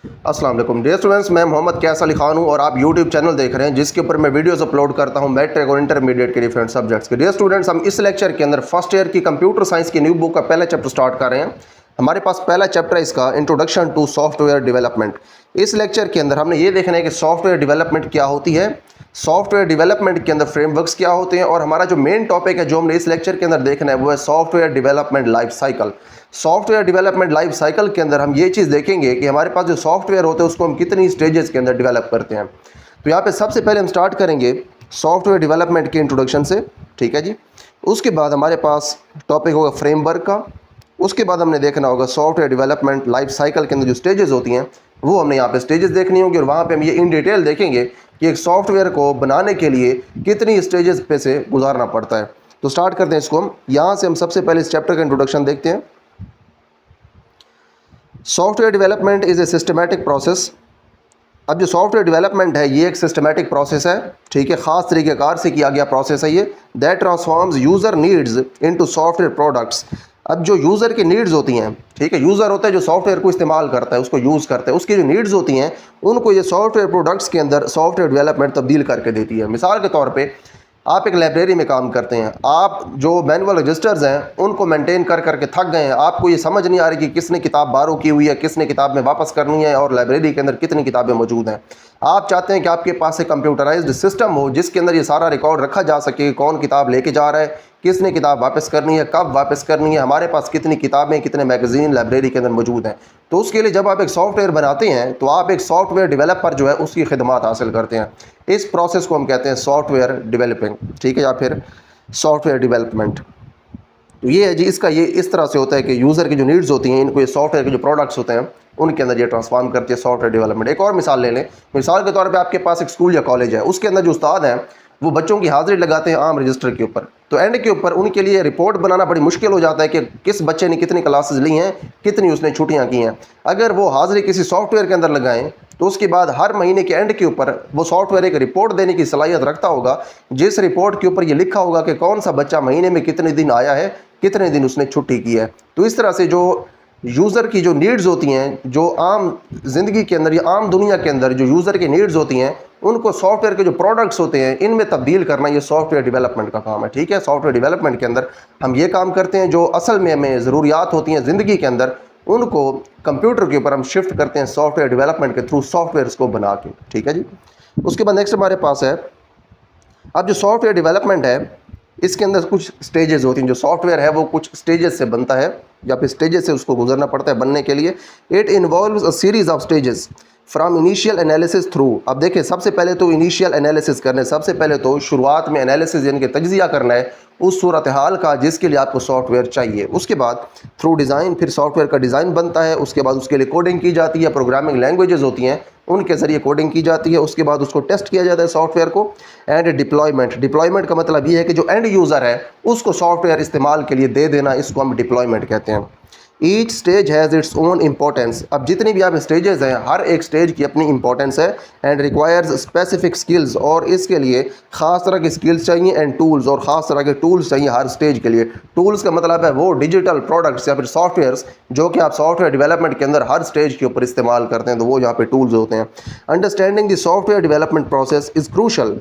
अस्सलाम वालेकुम dear students, मैं मोहम्मद कैस अली खान हूं और आप यूट्यूब चैनल देख रहे हैं जिसके ऊपर मैं वीडियोस अपलोड करता हूं मैट्रिक और इंटरमीडिएट के डिफरेंट सब्जेक्ट्स के। डियर स्टूडेंट्स, हम इस लेक्चर के अंदर फर्स्ट ईयर की कंप्यूटर साइंस की न्यू बुक का पहला चैप्टर स्टार्ट कर रहे हैं। हमारे पास पहला चैप्टर है इसका इंट्रोडक्शन टू सॉफ्टवेयर डेवलपमेंट। इस लेक्चर के अंदर हमने ये देखना है कि सॉफ्टवेयर डेवलपमेंट क्या होती है, सॉफ्टवेयर डेवलपमेंट के अंदर फ्रेमवर्क्स क्या होते हैं, और हमारा जो मेन टॉपिक है जो हमने इस लेक्चर के अंदर देखना है वो है software development life cycle. Software development life cycle के अंदर हम ये चीज़ देखेंगे कि हमारे पास जो सॉफ्टवेयर होते हैं उसको हम कितनी स्टेजेस के अंदर डेवलप करते हैं। तो यहाँ पे सबसे पहले हम स्टार्ट करेंगे सॉफ्टवेयर डेवलपमेंट के इंट्रोडक्शन से, ठीक है जी। उसके बाद हमारे पास टॉपिक होगा फ्रेमवर्क का। उसके बाद हमने देखना होगा सॉफ्टवेयर डेवलपमेंट लाइफ साइकिल के अंदर जो स्टेजेस होती हैं वो हमने यहाँ पे स्टेजेस देखनी होगी, और वहाँ पे हम ये इन डिटेल देखेंगे कि एक सॉफ्टवेयर को बनाने के लिए कितनी स्टेजेस पे से गुजारना पड़ता है। तो स्टार्ट करते हैं इसको। हम यहाँ से हम सबसे पहले इस चैप्टर का इंट्रोडक्शन देखते हैं। Software development is a systematic process. अब जो सॉफ्टवेयर डेवलपमेंट है ये एक सिस्टमेटिक प्रोसेस है, ठीक है, ख़ास तरीक़ेकार से किया गया प्रोसेस है ये। That transforms user needs into software products. अब जो यूज़र की नीड्स होती हैं, ठीक है, यूज़र होता है जो सॉफ्टवेयर को इस्तेमाल करता है, उसको यूज़ करता है, उसकी जो नीड्स होती हैं उनको ये सॉफ्टवेयर प्रोडक्ट्स के अंदर सॉफ्टवेयर डेवलपमेंट तब्दील करके देती है। मिसाल के तौर पे आप एक लाइब्रेरी में काम करते हैं, आप जो मैनुअल रजिस्टर्स हैं उनको मेंटेन कर करके थक गए हैं, आपको ये समझ नहीं आ रही कि किसने किताब बारो की हुई है, किसने किताब में वापस करनी है, और लाइब्रेरी के अंदर कितनी किताबें मौजूद हैं। आप चाहते हैं कि आपके पास एक कंप्यूटराइज्ड सिस्टम हो जिसके अंदर ये सारा रिकॉर्ड रखा जा सके, कौन किताब लेके जा रहा है, किसने किताब वापस करनी है, कब वापस करनी है, हमारे पास कितनी किताबें, कितने मैगज़ीन लाइब्रेरी के अंदर मौजूद हैं। तो उसके लिए जब आप एक सॉफ्टवेयर बनाते हैं तो आप एक सॉफ्टवेयर डेवलपर जो है उसकी खिदमत हासिल करते हैं। इस प्रोसेस को हम कहते हैं सॉफ्टवेयर डेवलपिंग, ठीक है, या फिर सॉफ्टवेयर डेवलपमेंट। तो ये है जी, इसका ये इस तरह से होता है कि यूज़र की जो नीड्स होती हैं इनको ये सॉफ्टवेयर के जो प्रोडक्ट्स होते हैं उनके अंदर ये ट्रांसफॉर्म करती है सॉफ्टवेयर डेवलपमेंट। एक और मिसाल ले लें। मिसाल के तौर पे आपके पास एक स्कूल या कॉलेज है, उसके अंदर जो उस्ताद हैं वो बच्चों की हाज़िरी लगाते हैं आम रजिस्टर के ऊपर। तो एंड के ऊपर उनके लिए रिपोर्ट बनाना बड़ी मुश्किल हो जाता है कि किस बच्चे ने कितनी क्लासेस ली हैं, कितनी उसने छुट्टियाँ की हैं। अगर वो हाज़िरी किसी सॉफ्टवेयर के अंदर लगाएं तो उसके बाद हर महीने के एंड के ऊपर वो सॉफ्टवेयर एक रिपोर्ट देने की सलाहियत रखता होगा, जिस रिपोर्ट के ऊपर ये लिखा होगा कि कौन सा बच्चा महीने में कितने दिन आया है, कितने दिन उसने छुट्टी की है। तो इस तरह से जो यूज़र की जो नीड्स होती हैं, जो आम ज़िंदगी के अंदर या आम दुनिया के अंदर जो यूज़र की नीड्स होती हैं उनको सॉफ्टवेयर के जो प्रोडक्ट्स होते हैं इनमें तब्दील करना ये सॉफ्टवेयर डेवलपमेंट का काम है, ठीक है। सॉफ्टवेयर डेवलपमेंट के अंदर हम ये काम करते हैं, जो असल में हमें ज़रूरियात होती हैं ज़िंदगी के अंदर उनको कंप्यूटर के ऊपर हम शिफ्ट करते हैं सॉफ्टवेयर डेवलपमेंट के थ्रू सॉफ्टवेयर को बना के, ठीक है जी। उसके बाद नेक्स्ट हमारे पास है, अब जो सॉफ्टवेयर डेवलपमेंट है इसके अंदर कुछ स्टेजेस होती हैं। जो सॉफ्टवेयर है वो कुछ स्टेजेस से बनता है या फिर स्टेजेस से उसको गुजरना पड़ता है बनने के लिए। It involves a series of stages from initial analysis through. अब देखिए, सबसे पहले तो इनिशियल एनालिसिस करना है, सबसे पहले तो शुरुआत में एनालिसिस यानी कि तज्जिया करना है उस सूरत हाल का जिसके लिए आपको सॉफ्टवेयर चाहिए। उसके बाद थ्रू डिज़ाइन, फिर सॉफ्टवेयर का डिज़ाइन बनता है, उसके बाद उसके लिए कोडिंग की जाती है, प्रोग्रामिंग लैंग्वेजेस होती हैं उनके ज़रिए कोडिंग की जाती है, उसके बाद उसको टेस्ट किया जाता है सॉफ्टवेयर को। एंड डिप्लॉयमेंट, डिप्लॉयमेंट का मतलब ये है कि जो एंड यूज़र है उसको सॉफ्टवेयर इस्तेमाल के लिए दे देना, इसको हम डिप्लॉयमेंट कहते हैं। Each stage has its own importance. अब जितनी भी आप स्टेजेस हैं हर एक स्टेज की अपनी इंपॉर्टेंस है। एंड रिक्वायर्स स्पेसिफिक स्किल्स, और इसके लिए ख़ास तरह की स्किल्स चाहिए, एंड टूल्स, और ख़ास तरह के टूल्स चाहिए हर स्टेज के लिए। टूल्स का मतलब है वो डिजिटल प्रोडक्ट्स या फिर सॉफ्टवेयर्स जो कि आप सॉफ्टवेयर डेवलपमेंट के अंदर हर स्टेज के ऊपर इस्तेमाल करते हैं, तो वो यहाँ पे टूल्स होते हैं। Understanding the software development process is crucial.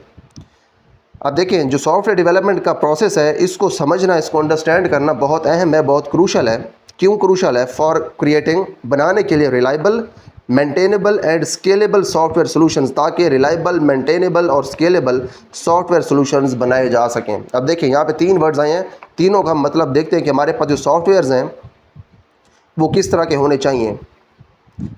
अब देखें, जो सॉफ्टवेयर डेवलपमेंट का प्रोसेस है इसको समझना, इसको अंडरस्टैंड करना बहुत अहम है, बहुत क्रूशल है। क्यों क्रूशल है? फॉर क्रिएटिंग, बनाने के लिए, reliable, maintainable and scalable software solutions, ताकि रिलायबल, मेंटेनेबल और स्केलेबल सॉफ्टवेयर सॉल्यूशंस बनाए जा सकें। अब देखिए, यहाँ पे तीन वर्ड्स आए हैं, तीनों का मतलब देखते हैं कि हमारे पास जो सॉफ्टवेयर्स हैं वो किस तरह के होने चाहिए।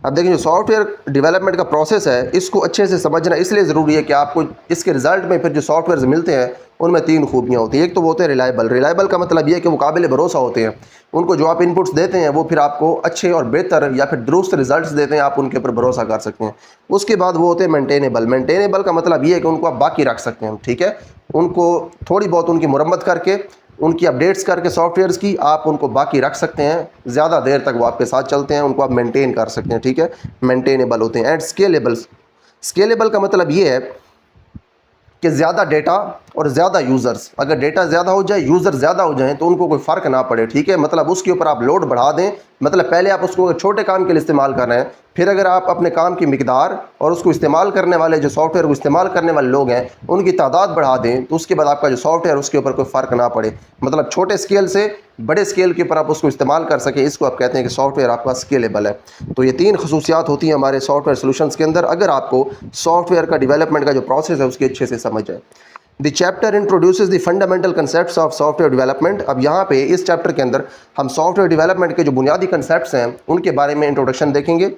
अब देखिए, जो सॉफ्टवेयर डेवलपमेंट का प्रोसेस है इसको अच्छे से समझना इसलिए ज़रूरी है कि आपको इसके रिज़ल्ट में फिर जो सॉफ्टवेयर मिलते हैं उनमें तीन खूबियाँ होती हैं। एक तो वो होते हैं रिलायबल। रिलायबल का मतलब ये है कि वो काबिल भरोसा होते हैं, उनको जो आप इनपुट्स देते हैं वो फिर आपको अच्छे और बेहतर या फिर दुरुस्त रिजल्ट्स देते हैं, आप उनके ऊपर भरोसा कर सकते हैं। उसके बाद वो होते हैं मेंटेनेबल। मेंटेनेबल का मतलब ये है कि उनको आप बाकी रख सकते हैं, ठीक है, उनको थोड़ी बहुत उनकी मुरम्मत करके, उनकी अपडेट्स करके सॉफ्टवेयर्स की आप उनको बाकी रख सकते हैं, ज़्यादा देर तक वो आपके साथ चलते हैं, उनको आप मेंटेन कर सकते हैं, ठीक है, मेंटेनेबल होते हैं। एंड स्केलेबल, स्केलेबल का मतलब ये है कि ज़्यादा डेटा और ज़्यादा यूज़र्स, अगर डेटा ज़्यादा हो जाए, यूज़र ज़्यादा हो जाएँ तो उनको कोई फ़र्क ना पड़े, ठीक है। मतलब उसके ऊपर आप लोड बढ़ा दें, मतलब पहले आप उसको छोटे काम के लिए इस्तेमाल कर रहे हैं, फिर अगर आप अपने काम की मिकदार और उसको इस्तेमाल करने वाले जो सॉफ्टवेयर को इस्तेमाल करने वाले लोग हैं उनकी तादाद बढ़ा दें, तो उसके बाद आपका जो सॉफ्टवेयर उसके ऊपर कोई फ़र्क ना पड़े। मतलब छोटे स्केल से बड़े स्केल के ऊपर आप उसको इस्तेमाल कर सकें, इसको आप कहते हैं कि सॉफ्टवेयर आपका स्केलेबल है। तो ये 3 खसूसियात होती हैं हमारे सॉफ्टवेयर सॉल्यूशंस के अंदर, अगर आपको सॉफ्टवेयर का डेवलपमेंट का जो प्रोसेस है उसकी अच्छे से समझ आए। The chapter introduces the fundamental concepts of software development. अब यहाँ पे इस चैप्टर के अंदर हम सॉफ्टवेयर डेवलपमेंट के जो बुनियादी कंसेप्ट्स हैं उनके बारे में इंट्रोडक्शन देखेंगे।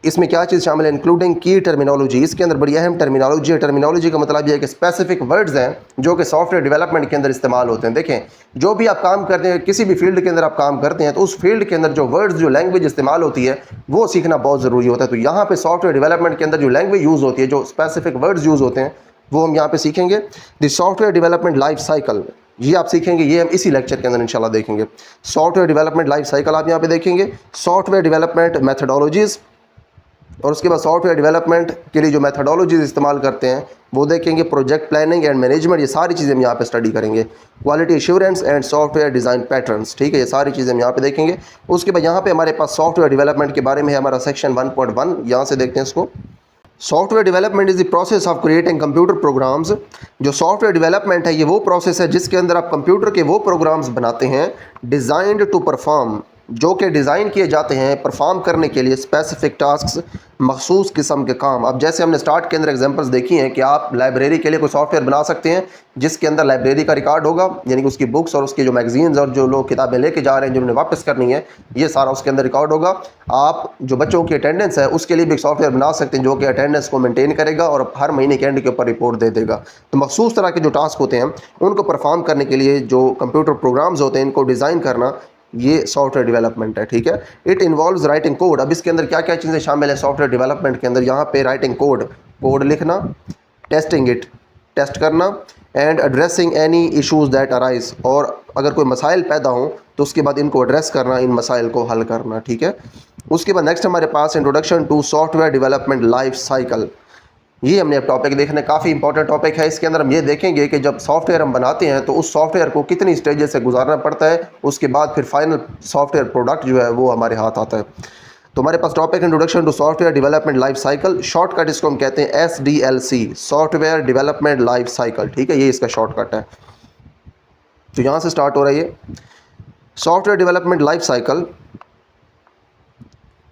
इसमें क्या चीज़ शामिल है, इंक्लूडिंग की टर्मिनोलॉजी। इसके अंदर बड़ी अहम टर्मिनोलॉजी है। टर्मिनोलॉजी का मतलब यह है कि स्पेसिफिक वर्ड्स हैं जो कि सॉफ्टवेयर डेवलपमेंट के अंदर इस्तेमाल होते हैं। देखें, जो भी आप काम करते हैं, किसी भी फील्ड के अंदर आप काम करते हैं, तो उस फील्ड के अंदर जो वर्ड्स, जो लैंग्वेज इस्तेमाल होती है वो सीखना बहुत ज़रूरी होता है। तो यहाँ पे सॉफ्टवेयर डेवलपमेंट के अंदर जो लैंग्वेज यूज़ होती है, जो स्पेसिफिक वर्ड्स यूज़ होते हैं, वो हम यहाँ पे सीखेंगे। The software development life cycle, ये आप सीखेंगे, ये हम इसी लेक्चर के अंदर इंशाल्लाह देखेंगे। सॉफ्टवेयर डेवलपमेंट लाइफ साइकिल आप यहाँ पे देखेंगे। सॉफ्टवेयर डेवलपमेंट मेथडोलॉजीज़, और उसके बाद सॉफ्टवेयर डेवलपमेंट के लिए जो मेथडोलॉजीज़ इस्तेमाल करते हैं वो देखेंगे। प्रोजेक्ट प्लानिंग एंड मैनेजमेंट, ये सारी चीज़ें हम यहाँ पे स्टडी करेंगे। Quality assurance and software design patterns, ठीक है, ये सारी चीज़ें हम यहाँ पे देखेंगे। उसके बाद यहाँ पे हमारे पास सॉफ्टवेयर डेवलपमेंट के बारे में है हमारा सेक्शन 1.1, यहाँ से देखते हैं इसको। Software development is the process of creating computer programs. जो सॉफ्टवेयर डेवलपमेंट है ये वो प्रोसेस है जिसके अंदर आप कंप्यूटर के वो प्रोग्राम्स बनाते हैं डिज़ाइंड टू परफॉर्म, जो कि डिज़ाइन किए जाते हैं परफॉर्म करने के लिए स्पेसिफिक टास्क्स, मखसूस किस्म के काम। अब जैसे हमने स्टार्ट के अंदर एग्जांपल्स देखी हैं कि आप लाइब्रेरी के लिए कोई सॉफ्टवेयर बना सकते हैं जिसके अंदर लाइब्रेरी का रिकॉर्ड होगा, यानी कि उसकी बुक्स और उसकी जो मैगजीन्स और जो लोग किताबें लेके जा रहे हैं जो उन्हें वापस करनी है, ये सारा उसके अंदर रिकॉर्ड होगा। आप जो बच्चों की अटेंडेंस है उसके लिए भी एक सॉफ्टवेयर बना सकते हैं जो कि अटेंडेंस को मेंटेन करेगा और हर महीने के एंड के ऊपर रिपोर्ट दे देगा। तो मखसूस तरह के जो टास्क होते हैं उनको परफॉर्म करने के लिए जो कंप्यूटर प्रोग्राम्स होते हैं इनको डिज़ाइन करना, ये सॉफ्टवेयर डेवलपमेंट है, ठीक है। It involves writing code. अब इसके अंदर क्या क्या चीज़ें शामिल है सॉफ्टवेयर डेवलपमेंट के अंदर, यहाँ पे राइटिंग कोड, कोड लिखना, टेस्टिंग इट, टेस्ट करना, and addressing any issues that arise, और अगर कोई मसाइल पैदा हों तो उसके बाद इनको एड्रेस करना, इन मसाइल को हल करना, ठीक है। उसके बाद नेक्स्ट हमारे पास introduction to software development life cycle, ये हमने अब टॉपिक देखने, काफ़ी इंपॉर्टेंट टॉपिक है। इसके अंदर हम ये देखेंगे कि जब सॉफ्टवेयर हम बनाते हैं तो उस सॉफ्टवेयर को कितनी स्टेजेस से गुजारना पड़ता है, उसके बाद फिर फाइनल सॉफ्टवेयर प्रोडक्ट जो है वो हमारे हाथ आता है। तो हमारे पास topic introduction to software development life cycle, shortcut इसको हम कहते हैं SDLC, software development life cycle, ठीक है, ये इसका शॉर्टकट है। तो यहाँ से स्टार्ट हो रहा है ये software development life cycle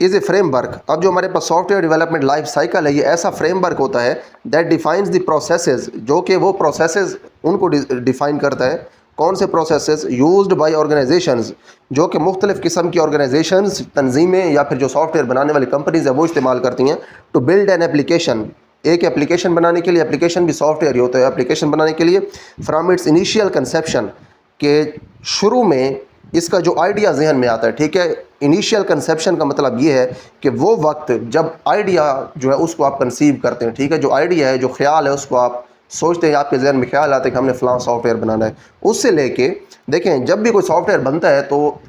is a framework. अब जो हमारे पास सॉफ्टवेयर डेवलपमेंट लाइफ साइकिल है ये ऐसा फ्रेमवर्क होता है दैट डिफाइंस द प्रोसेसेस, जो कि वो प्रोसेसेस उनको डिफ़ाइन करता है। कौन से प्रोसेसेस? यूज्ड बाय ऑर्गेनाइजेशंस, जो कि मुख्तलिफ़ किस्म की ऑर्गेनाइजेशंस, तंजीमें या फिर जो सॉफ्टवेयर बनाने वाली कंपनीज़ है वो इस्तेमाल करती हैं टू बिल्ड एन एप्लीकेशन। एक एप्लीकेशन बनाने के लिए, एप्लीकेशन भी सॉफ्टवेयर ही होता है, एप्लीकेशन बनाने के लिए फ्राम इट्स इनिशियल कंसेप्शन, के शुरू में इसका जो आइडिया जहन में आता है, ठीक है। इनिशियल कंसेप्शन का मतलब ये है कि वो वक्त जब आइडिया जो है उसको आप कंसीव करते हैं, ठीक है, जो आइडिया है, जो ख्याल है, उसको आप सोचते हैं, आपके जहन में ख्याल आता है कि हमने फ़लाँ सॉफ्टवेयर बनाना है, उससे लेके देखें जब भी कोई सॉफ्टवेयर बनता है तो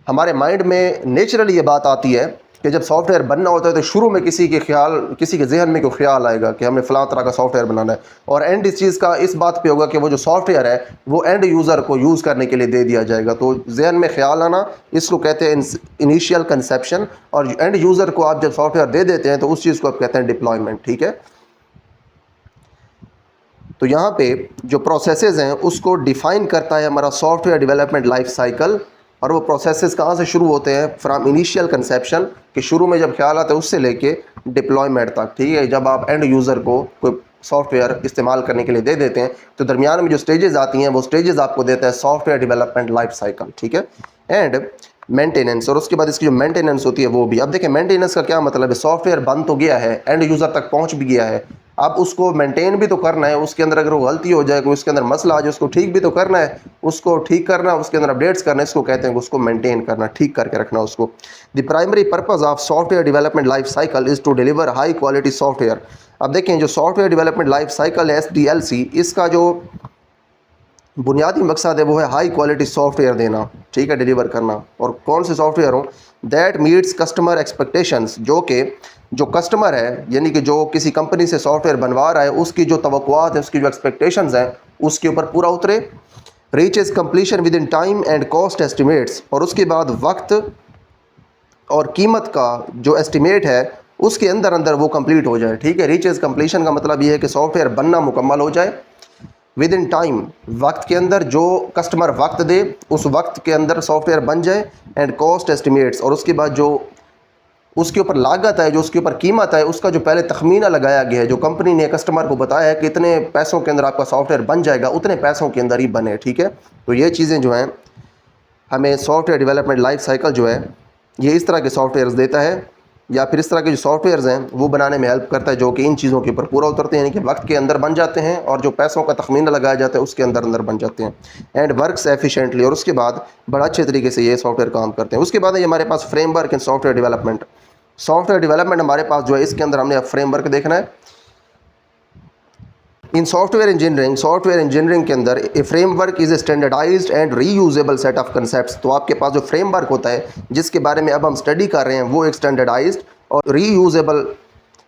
हमारे माइंड में नेचुरली ये बात आती है कि जब सॉफ्टवेयर बनना होता है तो शुरू में किसी के जहन में कोई ख्याल आएगा कि हमने फ़लाँ तरह का सॉफ्टवेयर बनाना है, और एंड इस चीज़ का इस बात पे होगा कि वो जो सॉफ्टवेयर है वो एंड यूज़र को यूज़ करने के लिए दे दिया जाएगा। तो जहन में ख्याल आना, इसको कहते हैं इनिशियल कंसेप्शन, और एंड यूज़र को आप जब सॉफ्टवेयर दे देते हैं तो उस चीज़ को आप कहते हैं डिप्लॉयमेंट, ठीक है। तो यहाँ पे जो प्रोसेसेस हैं उसको डिफ़ाइन करता है हमारा सॉफ्टवेयर डेवलपमेंट लाइफ साइकिल, और वो प्रोसेसेस कहाँ से शुरू होते हैं? फ्रॉम इनिशियल कंसेप्शन, कि शुरू में जब ख्याल आता है उससे लेके डिप्लॉयमेंट तक, ठीक है। जब आप एंड यूज़र को कोई सॉफ्टवेयर इस्तेमाल करने के लिए दे देते हैं तो दरमियान में जो स्टेजेस आती हैं वो स्टेजेस आपको देता है सॉफ्टवेयर डेवलपमेंट लाइफ साइकिल, ठीक है। एंड मेंटेनेंस, और उसके बाद इसकी जो मेंटेनेंस होती है वो भी। अब देखें मेंटेनेंस का क्या मतलब है? सॉफ्टवेयर बन तो गया है, एंड यूज़र तक पहुंच भी गया है, अब उसको मेंटेन भी तो करना है। उसके अंदर अगर वो गलती हो जाए, कोई उसके अंदर मसला आ जाए, उसको ठीक भी तो करना है, उसको ठीक करना, उसके अंदर अपडेट्स करना, इसको कहते हैं उसको मेंटेन करना, ठीक करके रखना उसको। The primary purpose of software development life cycle is to deliver high quality software. अब देखें जो सॉफ्टवेयर डेवलपमेंट लाइफ साइकिल है SDLC, इसका जो बुनियादी मकसद है वो है हाई क्वालिटी सॉफ्टवेयर देना, ठीक है, डिलीवर करना। और कौन से सॉफ्टवेयर हो? दैट मीट्स कस्टमर एक्सपेक्टेशंस, जो कि जो कस्टमर है, यानी कि जो किसी कंपनी से सॉफ्टवेयर बनवा रहा है, उसकी जो तवक्कुआत है, उसकी जो एक्सपेक्टेशंस हैं उसके ऊपर पूरा उतरे। Reaches completion with in time and cost estimates, और उसके बाद वक्त और कीमत का जो एस्टिमेट है उसके अंदर अंदर वो कंप्लीट हो जाए, ठीक है। रीचेस कंप्लीशन का मतलब ये है कि सॉफ्टवेयर बनना मुकम्मल हो जाए विद इन टाइम, वक्त के अंदर, जो कस्टमर वक्त दे उस वक्त के अंदर सॉफ्टवेयर बन जाए। एंड कॉस्ट एस्टिमेट्स, और उसके बाद जो उसके ऊपर लागत है, जो उसके ऊपर कीमत है, उसका जो पहले तखमीना लगाया गया है, जो कंपनी ने कस्टमर को बताया है कि इतने पैसों के अंदर आपका सॉफ्टवेयर बन जाएगा, उतने पैसों के अंदर ही बने, ठीक है। तो ये चीज़ें जो हैं हमें सॉफ्टवेयर डेवलपमेंट लाइफ साइकिल जो है ये इस तरह के सॉफ्टवेयर्स देता है, या फिर इस तरह के जो सॉफ्टवेयर्स हैं वो बनाने में हेल्प करता है, जो कि इन चीज़ों के ऊपर पूरा उतरते हैं, यानी कि वक्त के अंदर बन जाते हैं और जो पैसों का तखमीना लगाया जाता है उसके अंदर अंदर बन जाते हैं। एंड वर्क्स एफिशिएंटली, और उसके बाद बड़ा अच्छे तरीके से ये सॉफ्टवेयर काम करते हैं। उसके बाद है हमारे पास framework in software development. Software development हमारे पास जो है इसके अंदर हमने अब फ्रेमवर्क देखना है। इन सॉफ्टवेयर इंजीनियरिंग के अंदर a framework is a standardized and reusable set of concepts. तो आपके पास जो फ्रेमवर्क होता है जिसके बारे में अब हम स्टडी कर रहे हैं वो एक स्टैंडर्डाइज्ड और रीयूजेबल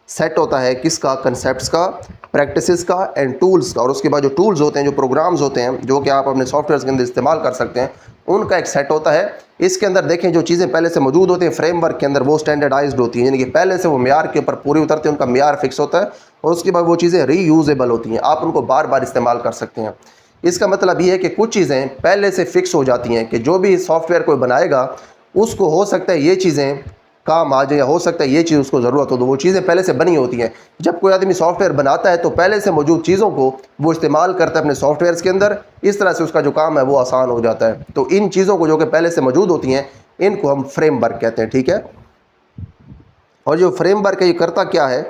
सेट होता है, किसका, कंसेप्ट्स का, प्रैक्टिसेस का एंड टूल्स का। और उसके बाद जो टूल्स होते हैं, जो प्रोग्राम्स होते हैं जो कि आप अपने सॉफ्टवेयर के अंदर इस्तेमाल कर सकते हैं, उनका एक सेट होता है। इसके अंदर देखें जो चीज़ें पहले से मौजूद होती हैं फ्रेमवर्क के अंदर वो स्टैंडर्डाइज्ड होती हैं, यानी कि पहले से वो म्यार के ऊपर पूरी उतरते हैं, उनका म्यार फिक्स होता है, और उसके बाद वो चीज़ें रीयूजेबल होती हैं, आप उनको बार बार इस्तेमाल कर सकते हैं। इसका मतलब ये है कि कुछ चीज़ें पहले से फिक्स हो जाती हैं कि जो भी सॉफ्टवेयर कोई बनाएगा उसको हो सकता है ये चीज़ें काम आ जाए, या हो सकता है ये चीज़ उसको ज़रूरत हो, तो वो चीज़ें पहले से बनी होती हैं। जब कोई आदमी सॉफ्टवेयर बनाता है तो पहले से मौजूद चीज़ों को वो इस्तेमाल करता है अपने सॉफ्टवेयर के अंदर, इस तरह से उसका जो काम है वो आसान हो जाता है। तो इन चीज़ों को जो कि पहले से मौजूद होती हैं इनको हम फ्रेमवर्क कहते हैं, ठीक है। और जो फ्रेमवर्क है ये करता क्या है,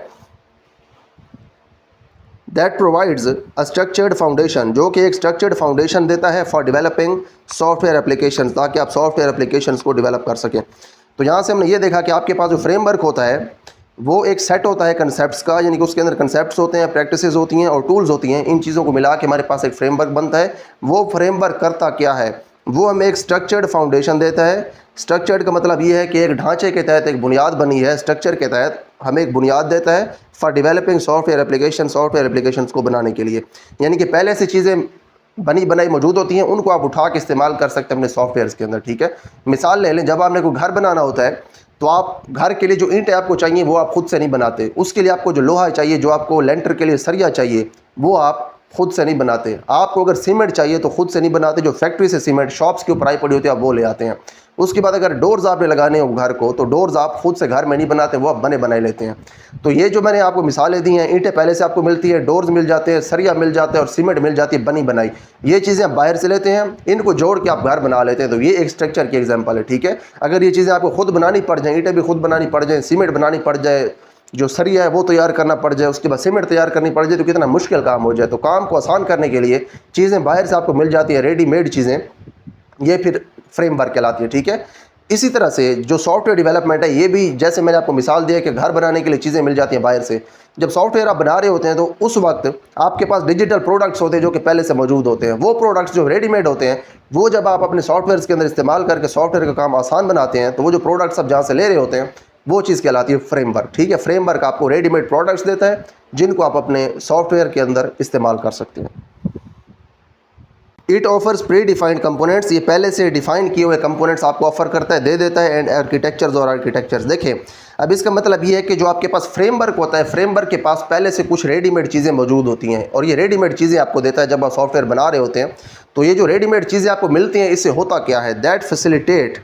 that provides a structured foundation, जो कि एक स्ट्रक्चर्ड फाउंडेशन देता है फॉर डेवलपिंग सॉफ्टवेयर एप्लीकेशन, ताकि आप सॉफ्टवेयर एप्लीकेशंस को डेवलप कर सकें। तो यहाँ से हमने ये देखा कि आपके पास जो फ्रेमवर्क होता है वो एक सेट होता है कंसेप्ट्स का, यानी कि उसके अंदर कंसेप्ट्स होते हैं, प्रैक्टिसेस होती हैं और टूल्स होती हैं। इन चीज़ों को मिला के हमारे पास एक फ्रेमवर्क बनता है। वो फ्रेमवर्क करता क्या है, वो हमें एक स्ट्रक्चर्ड फाउंडेशन देता है। स्ट्रक्चर्ड का मतलब ये है कि एक ढांचे के तहत एक बुनियाद बनी है, स्ट्रक्चर के तहत हमें एक बुनियाद देता है फॉर डेवलपिंग सॉफ्टवेयर एप्लीकेशंस को बनाने के लिए। यानी कि पहले से चीज़ें बनी बनाई मौजूद होती हैं, उनको आप उठा के इस्तेमाल कर सकते हैं अपने सॉफ्टवेयर्स के अंदर, ठीक है। मिसाल ले लें, जब आपने कोई घर बनाना होता है तो आप घर के लिए जो ईंटें आपको चाहिए वो आप खुद से नहीं बनाते, उसके लिए आपको जो लोहा चाहिए, जो आपको लेंटर के लिए सरिया चाहिए, वो आप खुद से नहीं बनाते। आपको अगर सीमेंट चाहिए तो खुद से नहीं बनाते, जो फैक्ट्री से सीमेंट शॉप्स के ऊपर आई पड़ी होती है आप वो ले आते हैं। उसके बाद अगर डोर्स आपने लगाने हो घर को, तो डोर्स आप खुद से घर में नहीं बनाते, वो आप बने बनाए लेते हैं। तो ये जो मैंने आपको मिसालें दी हैं, ईंटें पहले से आपको मिलती है, डोर्स मिल जाते हैं, सरिया मिल जाते हैं और सीमेंट मिल जाती है बनी बनाई। ये चीज़ें आप बाहर से लेते हैं, इनको जोड़ के आप घर बना लेते हैं। तो ये एक स्ट्रक्चर की एग्जाम्पल है, ठीक है। अगर ये चीज़ें आपको खुद बनानी पड़ जाए, ईंटें भी खुद बनानी पड़ जाए, सीमेंट बनानी पड़ जाए, जो सरिया है वो तैयार करना पड़ जाए, उसके बाद सीमेंट तैयार करनी पड़ जाए, तो कितना मुश्किल काम हो जाए। तो काम को आसान करने के लिए चीज़ें बाहर से आपको मिल जाती है, रेडीमेड चीज़ें, ये फिर फ्रेमवर्क कहलाती है, ठीक है। इसी तरह से जो सॉफ्टवेयर डेवलपमेंट है ये भी, जैसे मैंने आपको मिसाल दिया कि घर बनाने के लिए चीज़ें मिल जाती हैं बाहर से, जब सॉफ्टवेयर आप बना रहे होते हैं तो उस वक्त आपके पास डिजिटल प्रोडक्ट्स होते हैं जो कि पहले से मौजूद होते हैं। वो प्रोडक्ट्स जो रेडीमेड होते हैं वो जब आप अपने सॉफ्टवेयर के अंदर इस्तेमाल करके सॉफ्टवेयर का काम आसान बनाते हैं, तो वो जो प्रोडक्ट्स आप जहाँ से ले रहे होते हैं वो चीज़ कहलाती है फ्रेमवर्क, ठीक है। फ्रेमवर्क आपको रेडीमेड प्रोडक्ट्स देता है जिनको आप अपने सॉफ्टवेयर के अंदर इस्तेमाल कर सकते हैं। It offers pre defined components, ये पहले से डिफाइन किए हुए कंपोनेंट्स आपको ऑफर करता है, दे देता है। एंड आर्किटेक्चर्स देखें, अब इसका मतलब ये है कि जो आपके पास फ्रेमवर्क होता है, फ्रेमवर्क के पास पहले से कुछ रेडीमेड चीज़ें मौजूद होती हैं, और ये रेडीमेड चीज़ें आपको देता है जब आप सॉफ्टवेयर बना रहे होते हैं। तो ये जो रेडीमेड चीज़ें आपको मिलती हैं, इससे होता क्या है, दैट फैसिलिटेट,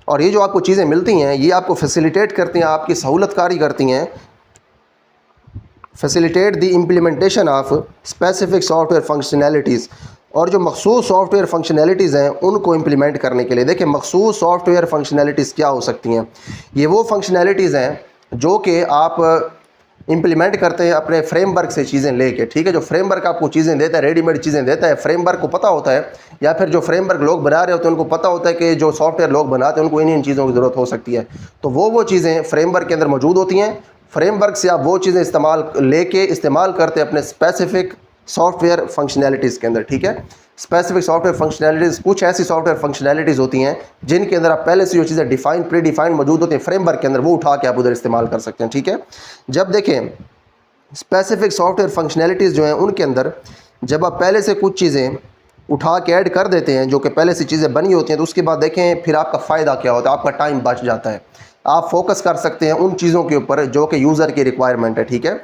और ये जो आपको चीज़ें मिलती हैं ये आपको फैसिलिटेट करती हैं, आपकी सहूलतकारी करती हैं, facilitate the implementation of specific software functionalities, और जो मखसूस सॉफ्टवेयर फंक्शनैलिटीज़ हैं उनको इम्प्लीमेंट करने के लिए। देखिए मखसूस सॉफ्टवेयर फंक्शनैलिटीज़ क्या हो सकती हैं, ये वो फंक्शनैलिटीज़ हैं जो कि आप इम्प्लीमेंट करते हैं अपने फ्रेमवर्क से चीज़ें लेके, ठीक है। जो फ्रेमवर्क आपको चीज़ें देता है, रेडीमेड चीज़ें देता है, फ्रेमवर्क को पता होता है, या फिर जो फ्रेमवर्क लोग बना रहे होते हैं उनको पता होता है कि जो सॉफ्टवेयर लोग बनाते हैं उनको इन चीज़ों की ज़रूरत हो सकती है। तो वो चीज़ें फ्रेमवर्क के अंदर मौजूद होती हैं। फ्रेमवर्क से आप वो चीज़ें इस्तेमाल करते हैं अपने स्पेसिफिक सॉफ्टवेयर फंक्शनैलिटीज़ के अंदर, ठीक है। स्पेसिफिक सॉफ्टवेयर फंक्शनैलिटीज़, कुछ ऐसी सॉफ्टवेयर फंक्शनैलिटीज़ होती हैं जिनके अंदर आप पहले से जो चीज़ें प्री डिफाइंड मौजूद होती हैं फ्रेमवर्क के अंदर, वो उठा के आप उधर इस्तेमाल कर सकते हैं, ठीक है। जब देखें स्पेसिफिक सॉफ्टवेयर फंक्शनैलिटीज़ जो हैं उनके अंदर जब आप पहले से कुछ चीज़ें उठा के ऐड कर देते हैं जो कि पहले से चीज़ें बनी होती हैं, तो उसके बाद देखें फिर आपका फ़ायदा क्या होता है, आपका टाइम बच जाता है। आप फोकस कर सकते हैं उन चीज़ों के ऊपर जो कि यूज़र की रिक्वायरमेंट है, ठीक है।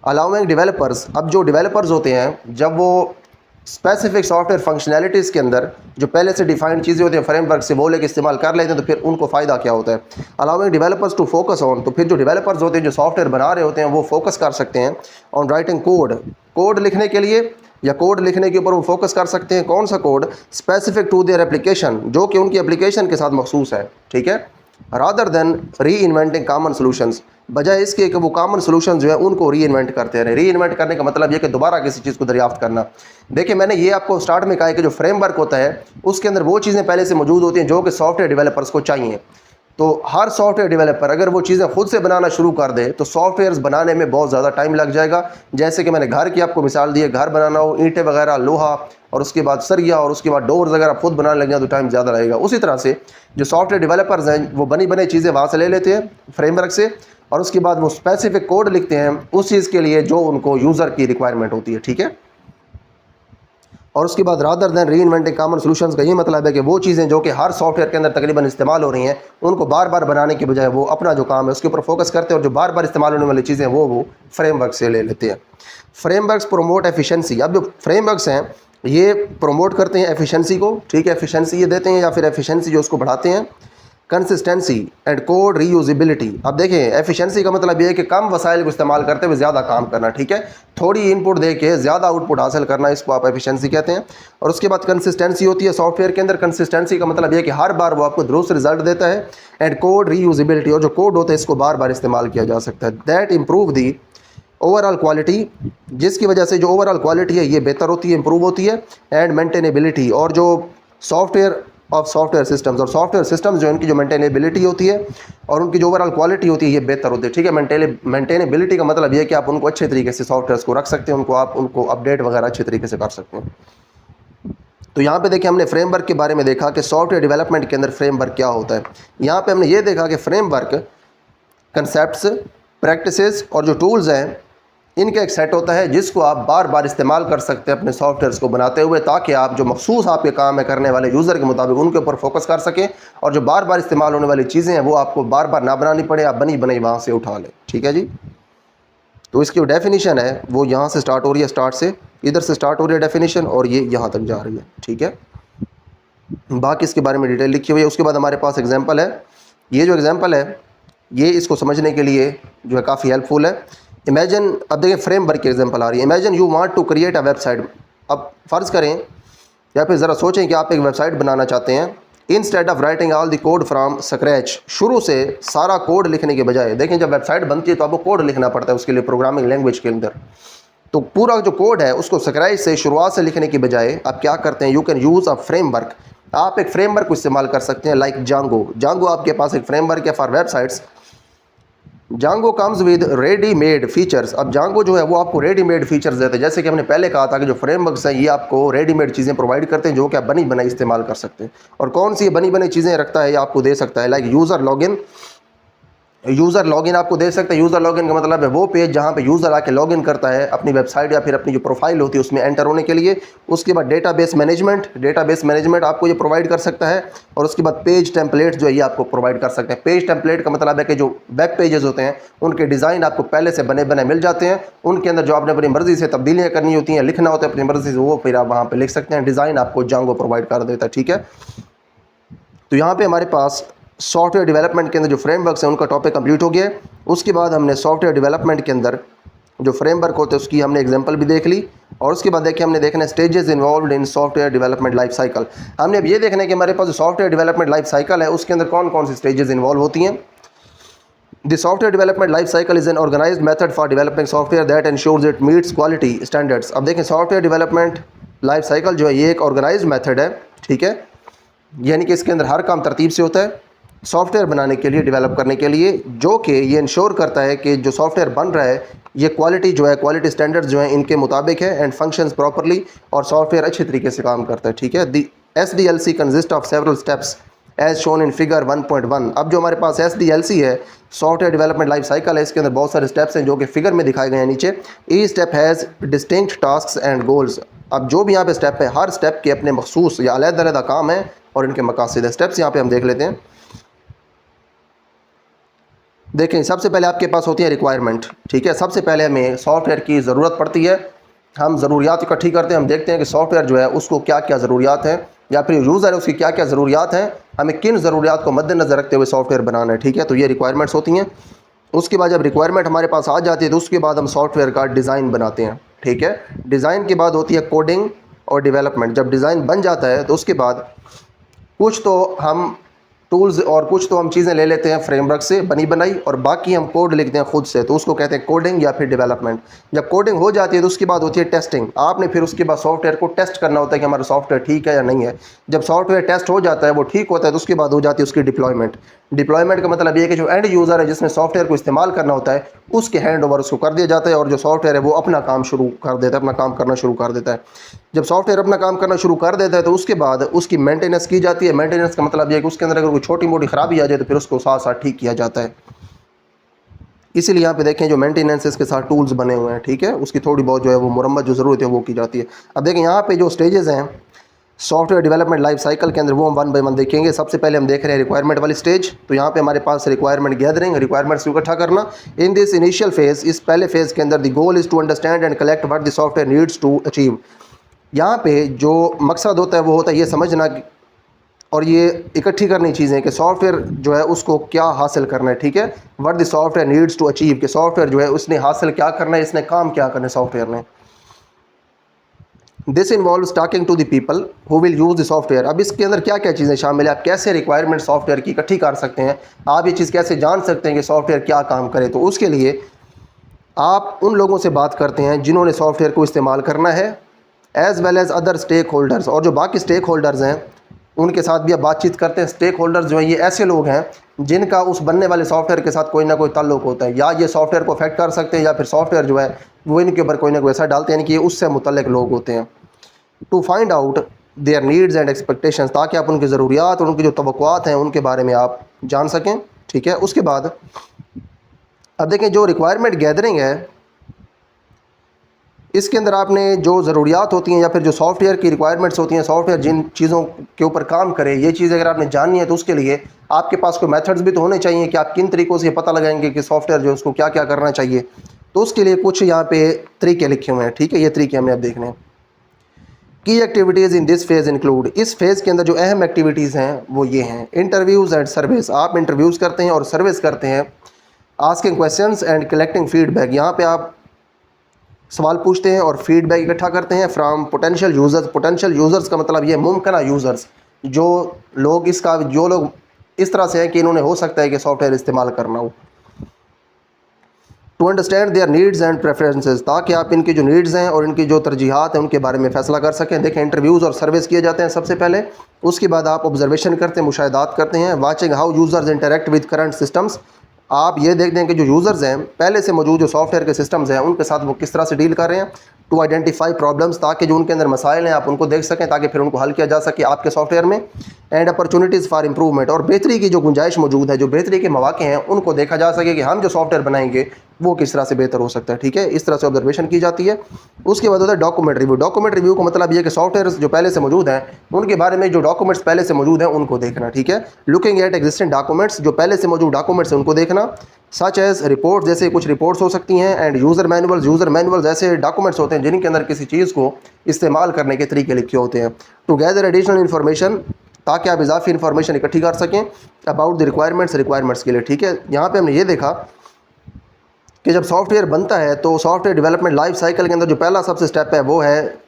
अलाउइंग डेवलपर्स, अब जो डेवलपर्स होते हैं जब वो स्पेसिफिक सॉफ्टवेयर फंक्शनैलिटीज़ के अंदर जो पहले से डिफाइंड चीज़ें होती हैं फ्रेमवर्क से वो लेके इस्तेमाल कर लेते हैं, तो फिर उनको फ़ायदा क्या होता है। Allowing developers to focus on, तो फिर जो डेवलपर्स होते हैं जो सॉफ्टवेयर बना रहे होते हैं वो फोकस कर सकते हैं ऑन राइटिंग कोड, कोड लिखने के लिए या कोड लिखने के ऊपर वो फोकस कर सकते हैं। कौन सा code? Specific to their application, जो कि उनकी एप्लीकेशन के साथ मखसूस है, ठीक है। रादर देन री इन्वेंटिंग कॉमन सोल्यूशंस, बजाय इसके कि वो कॉमन सोल्यूशन जो है उनको री इन्वेंट करते रहे। री इन्वेंट करने का मतलब ये कि दोबारा किसी चीज़ को दरियाफ्त करना। देखिए मैंने ये आपको स्टार्ट में कहा है कि जो फ्रेमवर्क होता है उसके अंदर वो चीज़ें पहले से मौजूद होती हैं जो कि सॉफ्टवेयर डेवलपर्स को चाहिए। तो हर सॉफ्टवेयर डेवलपर अगर वो चीज़ें खुद से बनाना शुरू कर दे तो सॉफ्टवेयर्स बनाने में बहुत ज़्यादा टाइम लग जाएगा। जैसे कि मैंने घर की आपको मिसाल दी है, घर बनाना हो, ईंटें वगैरह, लोहा और उसके बाद सरिया और उसके बाद डोर्स वगैरह खुद बनाने लग जाए तो टाइम ज़्यादा लगेगा। उसी तरह से जो सॉफ्टवेयर डेवलपर्स हैं वो बनी बनी चीज़ें वहाँ से ले लेते हैं फ्रेमवर्क से और उसके बाद वो स्पेसिफिक कोड लिखते हैं उस चीज़ के लिए जो उनको यूज़र की रिक्वायरमेंट होती है, ठीक है। और उसके बाद रादर देन री इन्वेंटिंग कॉमन सोल्यूशंस का ये मतलब है कि वो चीज़ें जो कि हर सॉफ्टवेयर के अंदर तकरीबन इस्तेमाल हो रही हैं उनको बार बार बनाने के बजाय वो अपना जो काम है उसके ऊपर फोकस करते हैं और जो बार बार इस्तेमाल होने वाली चीज़ें वो फ्रेमवर्क से ले लेते हैं। फ्रेमवर्क्स प्रोमोट एफिशिएंसी, अब जो फ्रेमवर्क्स हैं ये प्रोमोट करते हैं एफिशिएंसी को, ठीक है, एफिशिएंसी ये देते हैं या फिर एफिशिएंसी जो उसको बढ़ाते हैं। कंसिस्टेंसी एंड कोड रीयूजिबिलिटी, अब देखें एफिशिएंसी का मतलब ये है कि कम वसाइल को इस्तेमाल करते हुए ज़्यादा काम करना, ठीक है, थोड़ी इनपुट दे के ज़्यादा आउटपुट हासिल करना, इसको आप एफिशिएंसी कहते हैं। और उसके बाद कंसिस्टेंसी होती है सॉफ्टवेयर के अंदर। कंसिस्टेंसी का मतलब ये है कि हर बार वो आपको दुरुस्त रिजल्ट देता है। एंड कोड रीयूजिबिलिटी, और जो कोड होता है इसको बार बार इस्तेमाल किया जा सकता है। That improve the overall quality, जिसकी वजह से जो ओवरऑल क्वालिटी है ये बेहतर होती है, इंप्रूव होती है। एंड मेंटेनेबिलिटी, और जो सॉफ्टवेयर ऑफ सॉफ्टवेयर सिस्टम्स, और सॉफ्टवेयर सिस्टम्स जो इनकी जो मेंटेनेबिलिटी होती है और उनकी जो ओवरऑल क्वालिटी होती है ये बेहतर होती है, ठीक है। मेंटेनेबिलिटी का मतलब ये है कि आप उनको अच्छे तरीके से सॉफ्टवेयर्स को रख सकते हैं, उनको अपडेट वगैरह अच्छे तरीके से कर सकते हैं। तो यहाँ पे देखिए हमने फ्रेमवर्क के बारे में देखा कि सॉफ्टवेयर डेवलपमेंट के अंदर फ्रेमवर्क क्या होता है। यहाँ पे हमने ये देखा कि फ्रेमवर्क कंसेप्ट्स, प्रैक्टिसेस और जो टूल्स हैं इनका एक सेट होता है जिसको आप बार बार इस्तेमाल कर सकते हैं अपने सॉफ्टवेयर्स को बनाते हुए, ताकि आप जो मखसूस आपके काम है करने वाले यूज़र के मुताबिक उनके ऊपर फोकस कर सकें और जो बार बार इस्तेमाल होने वाली चीज़ें हैं वो आपको बार बार ना बनानी पड़े, आप बनी बनाई वहाँ से उठा लें, ठीक है जी। तो इसकी जो डेफिनेशन है वो यहाँ से स्टार्ट हो रही है, स्टार्ट से इधर से स्टार्ट हो रही है डेफिनेशन और ये यहाँ तक जा रही है, ठीक है। बाकी इसके बारे में डिटेल लिखी हुई है। उसके बाद हमारे पास एग्जाम्पल है, ये जो एग्जाम्पल है ये इसको समझने के लिए जो है काफ़ी हेल्पफुल है। इमेजिन, अब देखिए फ्रेमवर्क की एग्जांपल आ रही है। Imagine you want to create a website, अब फ़र्ज़ करें या फिर ज़रा सोचें कि आप एक वेबसाइट बनाना चाहते हैं। Instead of writing all the code from scratch, शुरू से सारा कोड लिखने के बजाय, देखें जब वेबसाइट बनती है तो आपको कोड लिखना पड़ता है उसके लिए प्रोग्रामिंग लैंग्वेज के अंदर। तो पूरा जो कोड है उसको स्क्रैच से शुरुआत से लिखने की बजाय आप क्या करते हैं, you can use a framework, आप एक फ्रेमवर्क को इस्तेमाल कर सकते हैं लाइक जांगो। जांगो आपके पास एक फ्रेमवर्क है for websites. Django comes with readymade features, अब जांगो जो है वो आपको रेडीमेड फीचर्स देते हैं। जैसे कि हमने पहले कहा था कि जो फ्रेमवर्क्स हैं ये आपको रेडीमेड चीज़ें प्रोवाइड करते हैं जो कि आप बनी बनाई इस्तेमाल कर सकते हैं। और कौन सी बनी बनाई चीज़ें रखता है ये आपको दे सकता है, like user login. User login आपको दे सकते हैं। यूज़र लॉगिन का मतलब है वो पेज जहाँ पे यूज़र आके लॉगिन करता है अपनी वेबसाइट या फिर अपनी जो प्रोफाइल होती है उसमें एंटर होने के लिए। उसके बाद डेटाबेस मैनेजमेंट आपको ये प्रोवाइड कर सकता है। और उसके बाद पेज टेम्पलेट जो है ये आपको प्रोवाइड कर सकते हैं। पेज टेम्पलेट का मतलब है कि जो वेब पेजेस होते हैं उनके डिज़ाइन आपको पहले से बने बने मिल जाते हैं, उनके अंदर जो आपने अपनी मर्ज़ी से तब्दीलियाँ करनी होती हैं, लिखना होता है अपनी मर्ज़ी से, वो फिर आप वहाँ पर लिख सकते हैं। डिज़ाइन आपको जांगो प्रोवाइड कर देता है, ठीक है। तो यहाँ पे हमारे पास सॉफ्टवेयर डेवलपमेंट के अंदर जो फ्रेमवर्क्स हैं उनका टॉपिक कंप्लीट हो गया। उसके बाद हमने सॉफ्टवेयर डेवलपमेंट के अंदर जो फ्रेमवर्क होते हैं उसकी हमने एग्जांपल भी देख ली। और उसके बाद देखिए हमने देखना है stages involved in software development life cycle. हमने अब ये देखना है कि हमारे पास जो सॉफ्टवेयर डेवलपमेंट लाइफ साइकिल है उसके अंदर कौन कौन सी स्टेजेस इन्वॉल्व होती हैं। The software development life cycle is an organized method for developing software that ensures it meets quality standards. अब देखें सॉफ्टवेयर डेवलपमेंट लाइफ साइकिल जो है ये एक ऑर्गेनाइज्ड मेथड है, ठीक है, यानी कि इसके अंदर हर काम तरतीब से होता है सॉफ्टवेयर बनाने के लिए, डेवलप करने के लिए, जो कि ये इंश्योर करता है कि जो सॉफ्टवेयर बन रहा है ये क्वालिटी जो है, क्वालिटी स्टैंडर्ड्स जो हैं इनके मुताबिक है एंड फंक्शंस प्रॉपरली, और सॉफ्टवेयर अच्छे तरीके से काम करता है, ठीक है। The SDLC consist of several steps. As shown in figure 1.1। अब जो हमारे पास SDLC है, सॉफ्टवेयर डेवलपमेंट लाइफ साइकिल है, इसके अंदर बहुत सारे स्टेप्स हैं जो कि फिगर में दिखाए गए हैं नीचे। Each step has distinct tasks and goals. अब जो भी यहाँ पे स्टेप है, हर स्टेप के अपने मखसूस या अलग-अलग काम है और इनके मकासद है। स्टेप्स यहाँ पे हम देख लेते हैं। देखें, सबसे पहले आपके पास होती है रिक्वायरमेंट, ठीक है। सबसे पहले हमें सॉफ्टवेयर की ज़रूरत पड़ती है, हम ज़रूरियात इकट्ठी करते हैं, हम देखते हैं कि सॉफ्टवेयर जो है उसको क्या क्या ज़रूरियात हैं, या फिर यूज़र है उसकी क्या क्या ज़रूरियात हैं, हमें किन ज़रूरियात को मद्देनज़र रखते हुए सॉफ्टवेयर बनाना है, ठीक है। तो ये रिक्वायरमेंट्स होती हैं। उसके बाद जब रिक्वायरमेंट हमारे पास आ जाती है तो उसके बाद हम सॉफ्टवेयर का डिज़ाइन बनाते हैं, ठीक है। डिज़ाइन के बाद होती है कोडिंग और डेवलपमेंट। जब डिज़ाइन बन जाता है तो उसके बाद कुछ तो हम टूल्स और कुछ तो हम चीज़ें ले लेते हैं फ्रेमवर्क से बनी बनाई, और बाकी हम कोड लिखते हैं खुद से, तो उसको कहते हैं कोडिंग या फिर डेवलपमेंट। जब कोडिंग हो जाती है तो उसके बाद होती है टेस्टिंग। आपने फिर उसके बाद सॉफ्टवेयर को टेस्ट करना होता है कि हमारा सॉफ्टवेयर ठीक है या नहीं है। जब सॉफ्टवेयर टेस्ट हो जाता है, वो ठीक होता है, तो उसके बाद हो जाती है उसकी डिप्लॉयमेंट। डिप्लॉयमेंट का मतलब ये है कि जो एंड यूज़र है जिसने सॉफ्टवेयर को इस्तेमाल करना होता है, उसके हैंड ओवर उसको कर दिया जाता है, और जो सॉफ्टवेयर है वो अपना काम शुरू कर देता है, अपना काम करना शुरू कर देता है। जब सॉफ्टवेयर अपना काम करना शुरू कर देता है तो उसके बाद उसकी मेंटेनेंस की जाती है। मेंटेनेंस का मतलब ये है कि उसके अंदर अगर कोई छोटी मोटी खराबी आ जाए तो फिर उसको साथ साथ ठीक किया जाता है। इसीलिए यहाँ पे देखें जो मेंटेनेंस इसके साथ टूल्स बने हुए हैं, ठीक है। उसकी थोड़ी बहुत जो है वो मुरम्मत जो ज़रूरत है वो की जाती है। अब देखें यहाँ पे जो स्टेजेस हैं सॉफ्टवेयर डेवलपमेंट लाइफ साइकिल के अंदर, वो हम 1 बाय 1 देखेंगे। सबसे पहले हम देख रहे हैं रिक्वायरमेंट वाली स्टेज। तो यहाँ पे हमारे पास रिक्वायरमेंट गैदरिंग, रिक्वायरमेंट्स इकट्ठा करना। इन दिस इनिशियल फेज, इस पहले फेज़ के अंदर the goal is to understand and collect what the software needs to achieve. यहाँ पे जो मकसद होता है वो होता है ये समझना और ये इकट्ठी करनी चीज़ें कि सॉफ्टवेयर जो है उसको क्या हासिल करना है, ठीक है। What the software needs to achieve, कि सॉफ्टवेयर जो है उसने हासिल क्या करना है, इसने काम क्या करना है सॉफ्टवेयर ने। This involves talking to the people who will use the software. अब इसके अंदर क्या क्या चीज़ें शामिल है, आप कैसे रिक्वायरमेंट सॉफ्टवेयर की इकट्ठी कर सकते हैं, आप ये चीज़ कैसे जान सकते हैं कि सॉफ्टवेयर क्या काम करे। तो उसके लिए आप उन लोगों से बात करते हैं जिन्होंने सॉफ्टवेयर को इस्तेमाल करना है, as well as other stakeholders, और जो बाकी स्टेक होल्डर्स हैं उनके साथ भी आप बातचीत करते हैं। स्टेक होल्डर्स जो हैं ये ऐसे लोग हैं जिनका उस बनने वाले सॉफ्टवेयर के साथ कोई ना कोई ताल्लुक होता है, या ये सॉफ्टवेयर को अफेक्ट कर सकते हैं, या फिर सॉफ्टवेयर जो है वो इनके ऊपर कोई ना कोई असर डालते हैं, यानी कि ये उससे मुतल्लिक लोग होते हैं। To find out their needs and expectations, ताकि आप उनकी ज़रूरियात और उनकी जो तवक्कुआत हैं उनके बारे में आप जान सकें, ठीक है। उसके बाद अब देखें जो रिक्वायरमेंट गैदरिंग है, इसके अंदर आपने जो ज़रूरियात होती हैं या फिर जो सॉफ्टवेयर की रिक्वायरमेंट्स होती हैं, सॉफ्टवेयर जिन चीज़ों के ऊपर काम करे, ये चीज़ अगर आपने जाननी है तो उसके लिए आपके पास कोई मेथड्स भी तो होने चाहिए कि आप किन तरीक़ों से पता लगाएंगे कि सॉफ्टवेयर जो है उसको क्या क्या करना चाहिए। तो उसके लिए कुछ यहाँ पे तरीके लिखे हुए हैं, ठीक है। ये तरीके हमें अब देखने हैं। की activities in this phase include, इस फेज़ के अंदर जो अहम एक्टिविटीज़ हैं वो ये हैं। इंटरव्यूज़ एंड सर्विस, आप इंटरव्यूज़ करते हैं और सर्विस करते हैं। Asking questions and collecting feedback, यहाँ पे आप सवाल पूछते हैं और फीडबैक इकट्ठा करते हैं from potential users. Potential users का मतलब ये मुमकिन यूज़र्स, जो लोग इस तरह से हैं कि इन्होंने हो सकता है कि सॉफ्टवेयर इस्तेमाल करना हो। To understand their needs and preferences, ताकि आप इनकी जो नीड्स हैं और इनकी जो तरजीहात हैं उनके बारे में फ़ैसला कर सकें। देखें इंटरव्यूज़ और सर्विस किए जाते हैं सबसे पहले, उसके बाद आप ऑब्जर्वेशन करते हैं, मुशाहिदात करते हैं। Watching how users interact with current systems, आप ये देखते हैं कि जो यूज़र्स हैं पहले से मौजूद जो सॉफ्टवेयर के सिस्टम्स हैं उनके साथ वो किस तरह से डील कर रहे हैं। टू आइडेंटिफाई प्रॉब्लम्स, ताकि जो उनके अंदर मसाइल हैं आप उनको देख सकें, ताकि फिर उनको हल किया जा सके आपके सॉफ्टवेयर में। एंड अपॉर्चुनिटीज़ फॉर इंप्रूवमेंट, और बेहतरी की जो गुंजाइश मौजूद है, जो बेहतरी के मौके हैं उनको देखा जा सके कि हम जो सॉफ्टवेयर बनाएंगे वो किस तरह से बेहतर हो सकता है, ठीक है। इस तरह से ऑब्जर्वेशन की जाती है। उसके बाद होता है डॉक्यूमेंट रिव्यू। डॉक्यूमेंट रिव्यू का मतलब ये कि सॉफ्टवेयर जो पहले से मौजूद हैं उनके बारे में जो डॉक्यूमेंट्स पहले से मौजूद हैं उनको देखना, ठीक है। लुकिंग एट एग्जिस्टिंग डॉक्यूमेंट्स, जो पहले से मौजूद डॉक्यूमेंट्स हैं उनको देखना। सच एज रिपोर्ट, जैसे कुछ रिपोर्ट्स हो सकती हैं। End user manuals, user manuals ऐसे डॉक्यूमेंट्स होते हैं जिनके अंदर किसी चीज़ को इस्तेमाल करने के तरीके लिखे होते हैं। टू गैदर एडिशनल इन्फॉर्मेशन, ताकि आप इजाफी इन्फॉर्मेशन इकट्ठी कर सकें अबाउट द रिक्वायरमेंट्स के लिए, ठीक है। यहाँ पे हमने ये देखा कि जब सॉफ्टवेयर बनता है तो सॉफ्टवेयर डेवलपमेंट लाइफ साइकिल के अंदर जो पहला सबसे स्टेप है वो है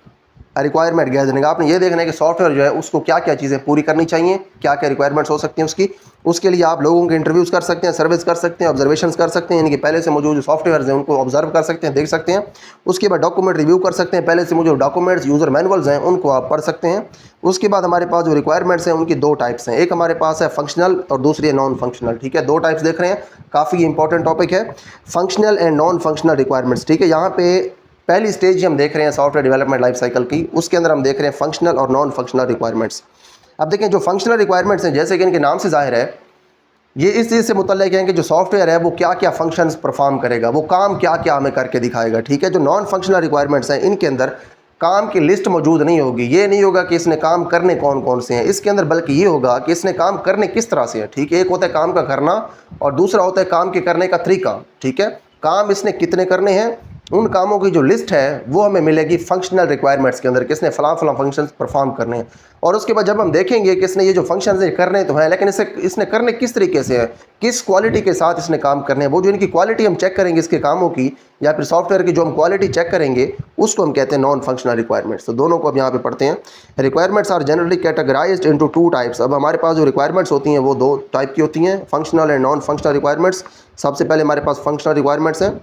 रिक्वायरमेंट गैदरिंग। आपने ये देखना है कि सॉफ्टवेयर जो है उसको क्या क्या चीज़ें पूरी करनी चाहिए, क्या क्या रिक्वायरमेंट्स हो सकती हैं उसकी। उसके लिए आप लोगों के इंटरव्यूज़ कर सकते हैं, सर्विस कर सकते हैं, ऑब्जर्वेशंस कर सकते हैं, यानी कि पहले से मौजूद जो सॉफ्टवेयर हैं उनको ऑब्जर्व कर सकते हैं, देख सकते हैं। उसके बाद डॉक्यूमेंट रिव्यू कर सकते हैं, पहले से मौजूद डॉक्यूमेंट्स यूज़र मैनुअल्स हैं उनको आप पढ़ सकते हैं। उसके बाद हमारे पास जो रिक्वायरमेंट्स हैं उनकी दो टाइप्स हैं, एक हमारे पास है फंक्शनल और दूसरी है नॉन फंक्शनल, ठीक है। दो टाइप्स देख रहे हैं, काफ़ी इंपॉर्टेंट टॉपिक है functional and non functional requirements, ठीक है। यहाँ पे पहली स्टेज हम देख रहे हैं सॉफ्टवेयर डेवलपमेंट लाइफ साइकिल की, उसके अंदर हम देख रहे हैं फंक्शनल और नॉन फंक्शनल रिक्वायरमेंट्स। अब देखें जो फंक्शनल रिक्वायरमेंट्स हैं, जैसे कि इनके नाम से जाहिर है, ये इस चीज़ से मुतल्लिक़ हैं कि जो सॉफ्टवेयर है वो क्या क्या फंक्शंस परफॉर्म करेगा, वो काम क्या क्या हमें करके दिखाएगा। ठीक है, जो नॉन फंक्शनल रिक्वायरमेंट्स हैं इनके अंदर काम की लिस्ट मौजूद नहीं होगी। ये नहीं होगा कि इसने काम करने कौन कौन से हैं इसके अंदर, बल्कि ये होगा कि इसने काम करने किस तरह से है। ठीक है, एक होता है काम का करना और दूसरा होता है काम के करने का तरीका। ठीक है, काम इसने कितने करने हैं, उन कामों की जो लिस्ट है वो हमें मिलेगी फंक्शनल रिक्वायरमेंट्स के अंदर, किसने फलां फलां फंक्शंस परफॉर्म करने हैं। और उसके बाद जब हम देखेंगे कि इसने ये जो फंक्शंस है करने तो हैं, लेकिन इसने करने किस तरीके से है, किस क्वालिटी के साथ इसने काम करने हैं, वो जो इनकी क्वालिटी हम चेक करेंगे इसके कामों की, या फिर सॉफ्टवेयर की जो हम क्वालिटी चेक करेंगे उसको हम कहते हैं नॉन फंक्शनल रिक्वायरमेंट्स। तो दोनों को अब यहाँ पे पढ़ते हैं। Requirements are generally categorized into 2 types. अब हमारे पास जो रिक्वायरमेंट्स होती हैं वो 2 टाइप की होती हैं, functional and non functional requirements. सबसे पहले हमारे पास फंक्शनल रिक्वायरमेंट्स हैं।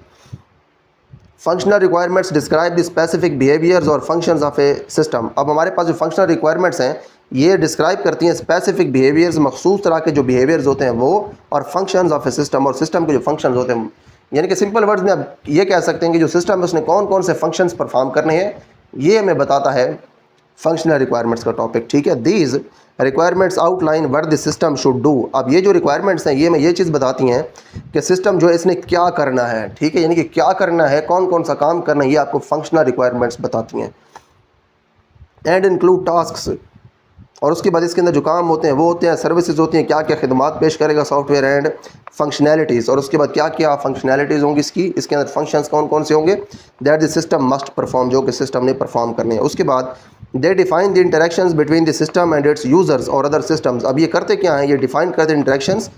Functional requirements describe the specific behaviours और फंक्शंस ऑफ ए सिस्टम। अब हमारे पास जो फंक्शनल रिक्वायरमेंट्स हैं ये डिस्क्राइब करती हैं स्पेसिफिक बिहेवियर्स, मखसूस तरह के जो बिहेवियर्स होते हैं वो, और फंक्शंस ऑफ ए सिस्टम, और सिस्टम के जो फंक्शंस होते हैं। यानी कि सिंपल वर्ड्स में आप ये कह सकते हैं कि जो सिस्टम है उसने कौन कौन से फंक्शंस परफॉर्म करने हैं, ये हमें बताता है फंक्शनल रिक्वायरमेंट्स का टॉपिक। ठीक है, these requirements outline what the system should do. अब ये जो रिक्वायरमेंट्स हैं ये हमें ये चीज़ बताती हैं कि सिस्टम जो है इसने क्या करना है। ठीक है, यानी कि क्या करना है, कौन कौन सा काम करना है, ये आपको फंक्शनल रिक्वायरमेंट्स बताती हैं। एंड इंक्लूड टास्क्स, और उसके बाद इसके अंदर जो काम होते हैं वो होते हैं सर्विसेज होती हैं, क्या क्या खिदमात पेश करेगा सॉफ्टवेयर, एंड फंक्शनैलिटीज़, और उसके बाद क्या क्या फंक्शनैलिटीज़ होंगी इसके अंदर फंक्शंस कौन कौन से होंगे, that the system must perform, जो कि सिस्टम ने परफॉर्म करने हैं। उसके बाद दे define the interactions between the system and it's users और अदर सिस्टम्स। अब ये करते क्या हैं, ये डिफाइन करते हैं interactions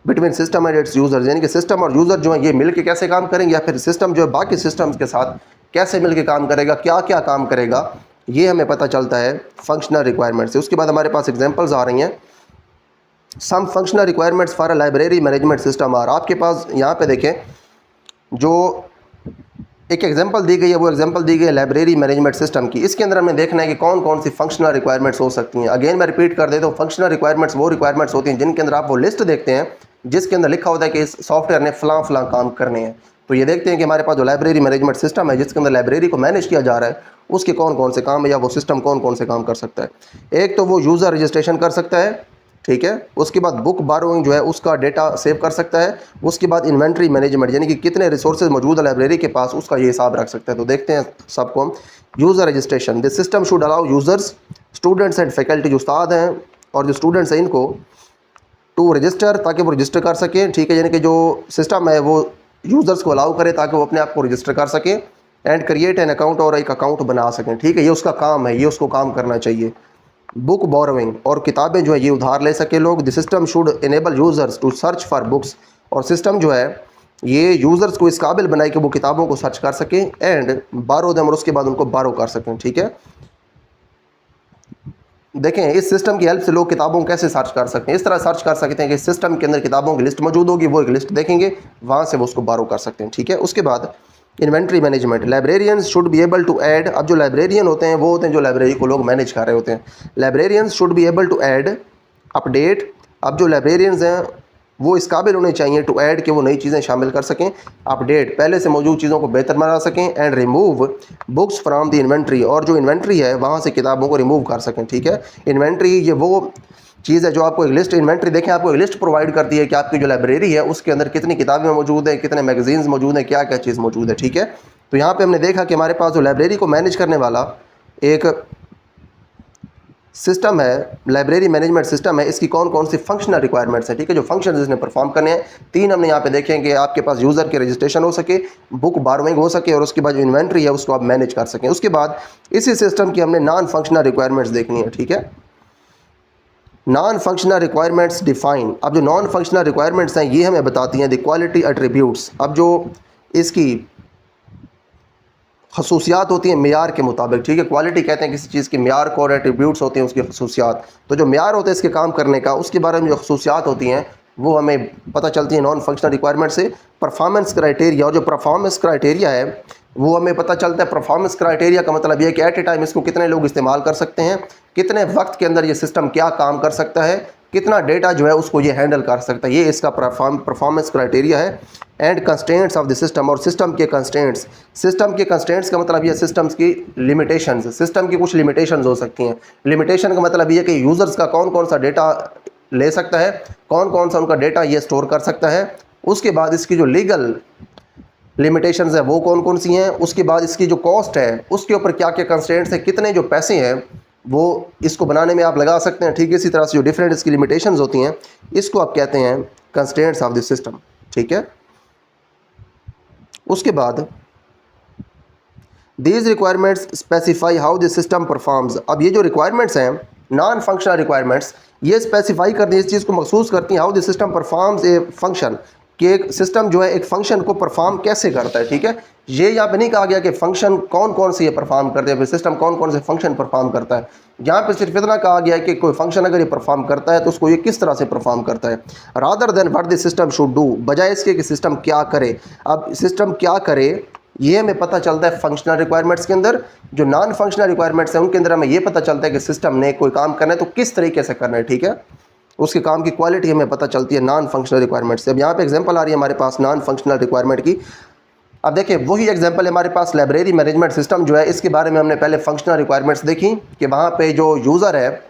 between system and it's users, यानी कि सिस्टम और यूज़र जो है ये मिल के कैसे काम करेंगे, या फिर सिस्टम जो है बाकी सिस्टम्स के साथ कैसे मिल के काम करेगा, क्या क्या काम करेगा, ये हमें पता चलता है फंक्शनल रिक्वायरमेंट से। उसके बाद हमारे पास एग्जांपल्स आ रही हैं। Some functional requirements for a library management system are. आपके पास यहाँ पे देखें जो एक एग्जांपल दी गई है, वो एग्जांपल दी गई है लाइब्रेरी मैनेजमेंट सिस्टम की। इसके अंदर हमें देखना है कि कौन कौन सी फंक्शनल रिक्वायरमेंट्स हो सकती हैं। अगेन मैं रिपीट कर देता हूँ, फंक्शनल रिक्वायरमेंट्स वो रिक्वायरमेंट्स होती हैं जिनके अंदर आप वो लिस्ट देखते हैं जिसके अंदर लिखा होता है कि इस सॉफ्टवेयर ने फलां फलां काम करने हैं। तो ये देखते हैं कि हमारे पास जो लाइब्रेरी मैनेजमेंट सिस्टम है जिसके अंदर लाइब्रेरी को मैनेज किया जा रहा है, उसके कौन कौन से काम है या वो सिस्टम कौन कौन से काम कर सकता है। एक तो वो यूज़र रजिस्ट्रेशन कर सकता है, ठीक है। उसके बाद बुक बारोइंग जो है उसका डेटा सेव कर सकता है। उसके बाद इन्वेंट्री मैनेजमेंट, यानी कि कितने रिसोर्सेज मौजूद है लाइब्रेरी के पास, उसका ये हिसाब रख सकता है। तो देखते हैं सबको हम। User registration, this system should allow users, students and faculty, जो उस्ताद हैं और जो स्टूडेंट्स हैं इनको, टू रजिस्टर, ताकि वो रजिस्टर कर सकें, ठीक है। यानी कि जो सिस्टम है वो यूज़र्स को अलाउ करे ताकि वो अपने आप को रजिस्टर कर सकें। एंड क्रिएट एन अकाउंट, और एक अकाउंट बना सकें, ठीक है। ये उसका काम है, ये उसको काम करना चाहिए। बुक बोरोइंग, और किताबें जो है ये उधार ले सके लोग। The system should enable users to search for books, और सिस्टम जो है ये यूज़र्स को इस काबिल बनाए कि वो किताबों को सर्च कर सकें। एंड बारो देम, और उसके बाद उनको बारो कर सकें, ठीक है। देखें इस सिस्टम की हेल्प से लोग किताबों को कैसे सर्च कर सकते हैं। इस तरह सर्च कर सकते हैं कि इस सिस्टम के अंदर किताबों की लिस्ट मौजूद होगी, वो एक लिस्ट देखेंगे, वहाँ से वो उसको बारो कर सकते हैं, ठीक है। उसके बाद inventory management, librarians should be able to add. अब जो लाइब्रेरियन होते हैं वो होते हैं जो लाइब्रेरी को लोग मैनेज कर रहे होते हैं। Librarians should be able to add, update. अब जो लाइब्रेरियंस हैं वो इस काबिल होने चाहिए टू ऐड कि वो नई चीज़ें शामिल कर सकें, अपडेट, पहले से मौजूद चीज़ों को बेहतर बना सकें। And remove books from the inventory, और जो इन्वेंट्री है वहाँ से किताबों को रिमूव कर सकें, ठीक है। इन्वेंट्री ये वो चीज़ है जो आपको एक लिस्ट, इन्वेंट्री देखें आपको एक लिस्ट प्रोवाइड करती है कि आपकी जो लाइब्रेरी है उसके अंदर कितनी किताबें मौजूद हैं, कितने मैगजीन्स मौजूद हैं, क्या क्या चीज़ मौजूद है, ठीक है। तो यहाँ पे हमने देखा कि हमारे पास जो लाइब्रेरी को मैनेज करने वाला एक सिस्टम है, लाइब्रेरी मैनेजमेंट सिस्टम है, इसकी कौन कौन सी फंक्शनल रिक्वायरमेंट्स है, ठीक है। जो फंक्शन इसने परफॉर्म करने हैं, 3 हमने यहाँ पे देखे हैं कि आपके पास यूज़र के रजिस्ट्रेशन हो सके, बुक बारविंग हो सके, और उसके बाद जो इन्वेंट्री है उसको आप मैनेज कर सकें। उसके बाद इसी सिस्टम की हमने नॉन फंक्शनल रिक्वायरमेंट्स देखनी है, ठीक है। Non functional requirements define. अब जो नॉन फंक्शनल रिक्वायरमेंट्स हैं ये हमें बताती हैं द क्वालिटी एट्रीब्यूट्स। अब जो इसकी खसूसियात होती हैं मेयार के मुताबिक, ठीक है। क्वालिटी कहते हैं किसी चीज़ की, मेयार को, और एट्रीब्यूट्स होते हैं उसकी खसूसियात। तो जो मेयार होता है इसके काम करने का, उसके बारे में जो खसूसियात होती हैं वो हमें पता चलती है नॉन फंक्शनल रिक्वायरमेंट से। परफॉर्मेंस क्राइटेरिया, और जो परफॉर्मेंस क्राइटेरिया है वो हमें पता चलता है। परफॉर्मेंस क्राइटेरिया का मतलब ये है कि एट ए टाइम इसको कितने लोग इस्तेमाल कर सकते हैं, कितने वक्त के अंदर ये सिस्टम क्या काम कर सकता है, कितना डेटा जो है उसको ये हैंडल कर सकता है, ये इसका परफॉर्मेंस क्राइटेरिया है। And constraints of the system, और सिस्टम के कंस्ट्रेंट्स, सिस्टम के कंस्ट्रेंट्स का मतलब ये सिस्टम्स की लिमिटेशंस, सिस्टम की कुछ लिमिटेशंस हो सकती हैं। लिमिटेशन का मतलब ये है कि यूज़र्स का कौन कौन सा डेटा ले सकता है, कौन कौन सा उनका डेटा ये स्टोर कर सकता है। उसके बाद इसकी जो लीगल लिमिटेशंस है वो कौन कौन सी हैं। उसके बाद इसकी जो कॉस्ट है उसके ऊपर क्या क्या कंस्ट्रेंट्स हैं, कितने जो पैसे हैं वो इसको बनाने में आप लगा सकते हैं। ठीक है, इसी तरह से जो डिफरेंट इसकी लिमिटेशंस होती हैं इसको आप कहते हैं कंस्ट्रेंट्स ऑफ द सिस्टम। ठीक है, उसके बाद these requirements specify how the system performs. अब ये जो रिक्वायरमेंट्स हैं नॉन फंक्शनल रिक्वायरमेंट्स, ये स्पेसिफाई करती हैं, इस चीज़ को महसूस करती हैं how the system performs a function, कि एक सिस्टम जो है एक फंक्शन को परफॉर्म कैसे करता है। ठीक है, ये यहाँ पे नहीं कहा गया कि फंक्शन कौन कौन से ये परफॉर्म करते हैं, फिर सिस्टम कौन कौन से फंक्शन परफॉर्म करता है। यहाँ पे सिर्फ इतना कहा गया है कि कोई फंक्शन अगर ये परफॉर्म करता है तो उसको ये किस तरह से परफॉर्म करता है, rather than what the system should do, बजाय इसके कि सिस्टम क्या करे। अब सिस्टम क्या करे ये हमें पता चलता है फंक्शनल रिक्वायरमेंट्स के अंदर। जो नॉन फंक्शनल रिक्वायरमेंट्स हैं उनके अंदर हमें ये पता चलता है कि सिस्टम ने कोई काम करना है तो किस तरीके से करना है। ठीक है, उसके काम की क्वालिटी हमें पता चलती है नॉन फंक्शनल रिक्वायरमेंट्स से। अब यहाँ पे एग्जांपल आ रही है हमारे पास नॉन फंक्शनल रिक्वायरमेंट की। अब देखिए वही एग्जांपल है हमारे पास लाइब्रेरी मैनेजमेंट सिस्टम जो है, इसके बारे में हमने पहले फंक्शनल रिक्वायरमेंट्स देखी कि वहाँ पे जो यूज़र है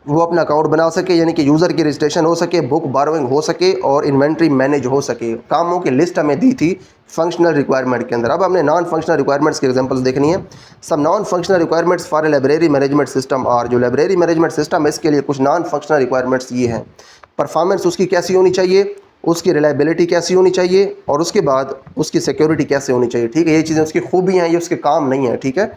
वो अपना अकाउंट बना सके, यानी कि यूज़र की रजिस्ट्रेशन हो सके, बुक बारोइंग हो सके और इन्वेंट्री मैनेज हो सके। कामों की लिस्ट हमें दी थी फंक्शनल रिक्वायरमेंट के अंदर। अब हमने नॉन फंक्शनल रिक्वायरमेंट्स के एग्जांपल्स देखनी है। सब non functional requirements for a library management system, और जो लाइब्रेरी मैनेजमेंट सिस्टम है इसके लिए कुछ नॉन फंक्शनल रिक्वायरमेंट्स ये हैं। परफॉर्मेंस उसकी कैसी होनी चाहिए, उसकी रिलायबिलिटी कैसी होनी चाहिए, और उसके बाद उसकी सिक्योरिटी कैसे होनी चाहिए। ठीक है, ये चीज़ें उसकी खूबियाँ हैं, ये उसके काम नहीं है। ठीक है,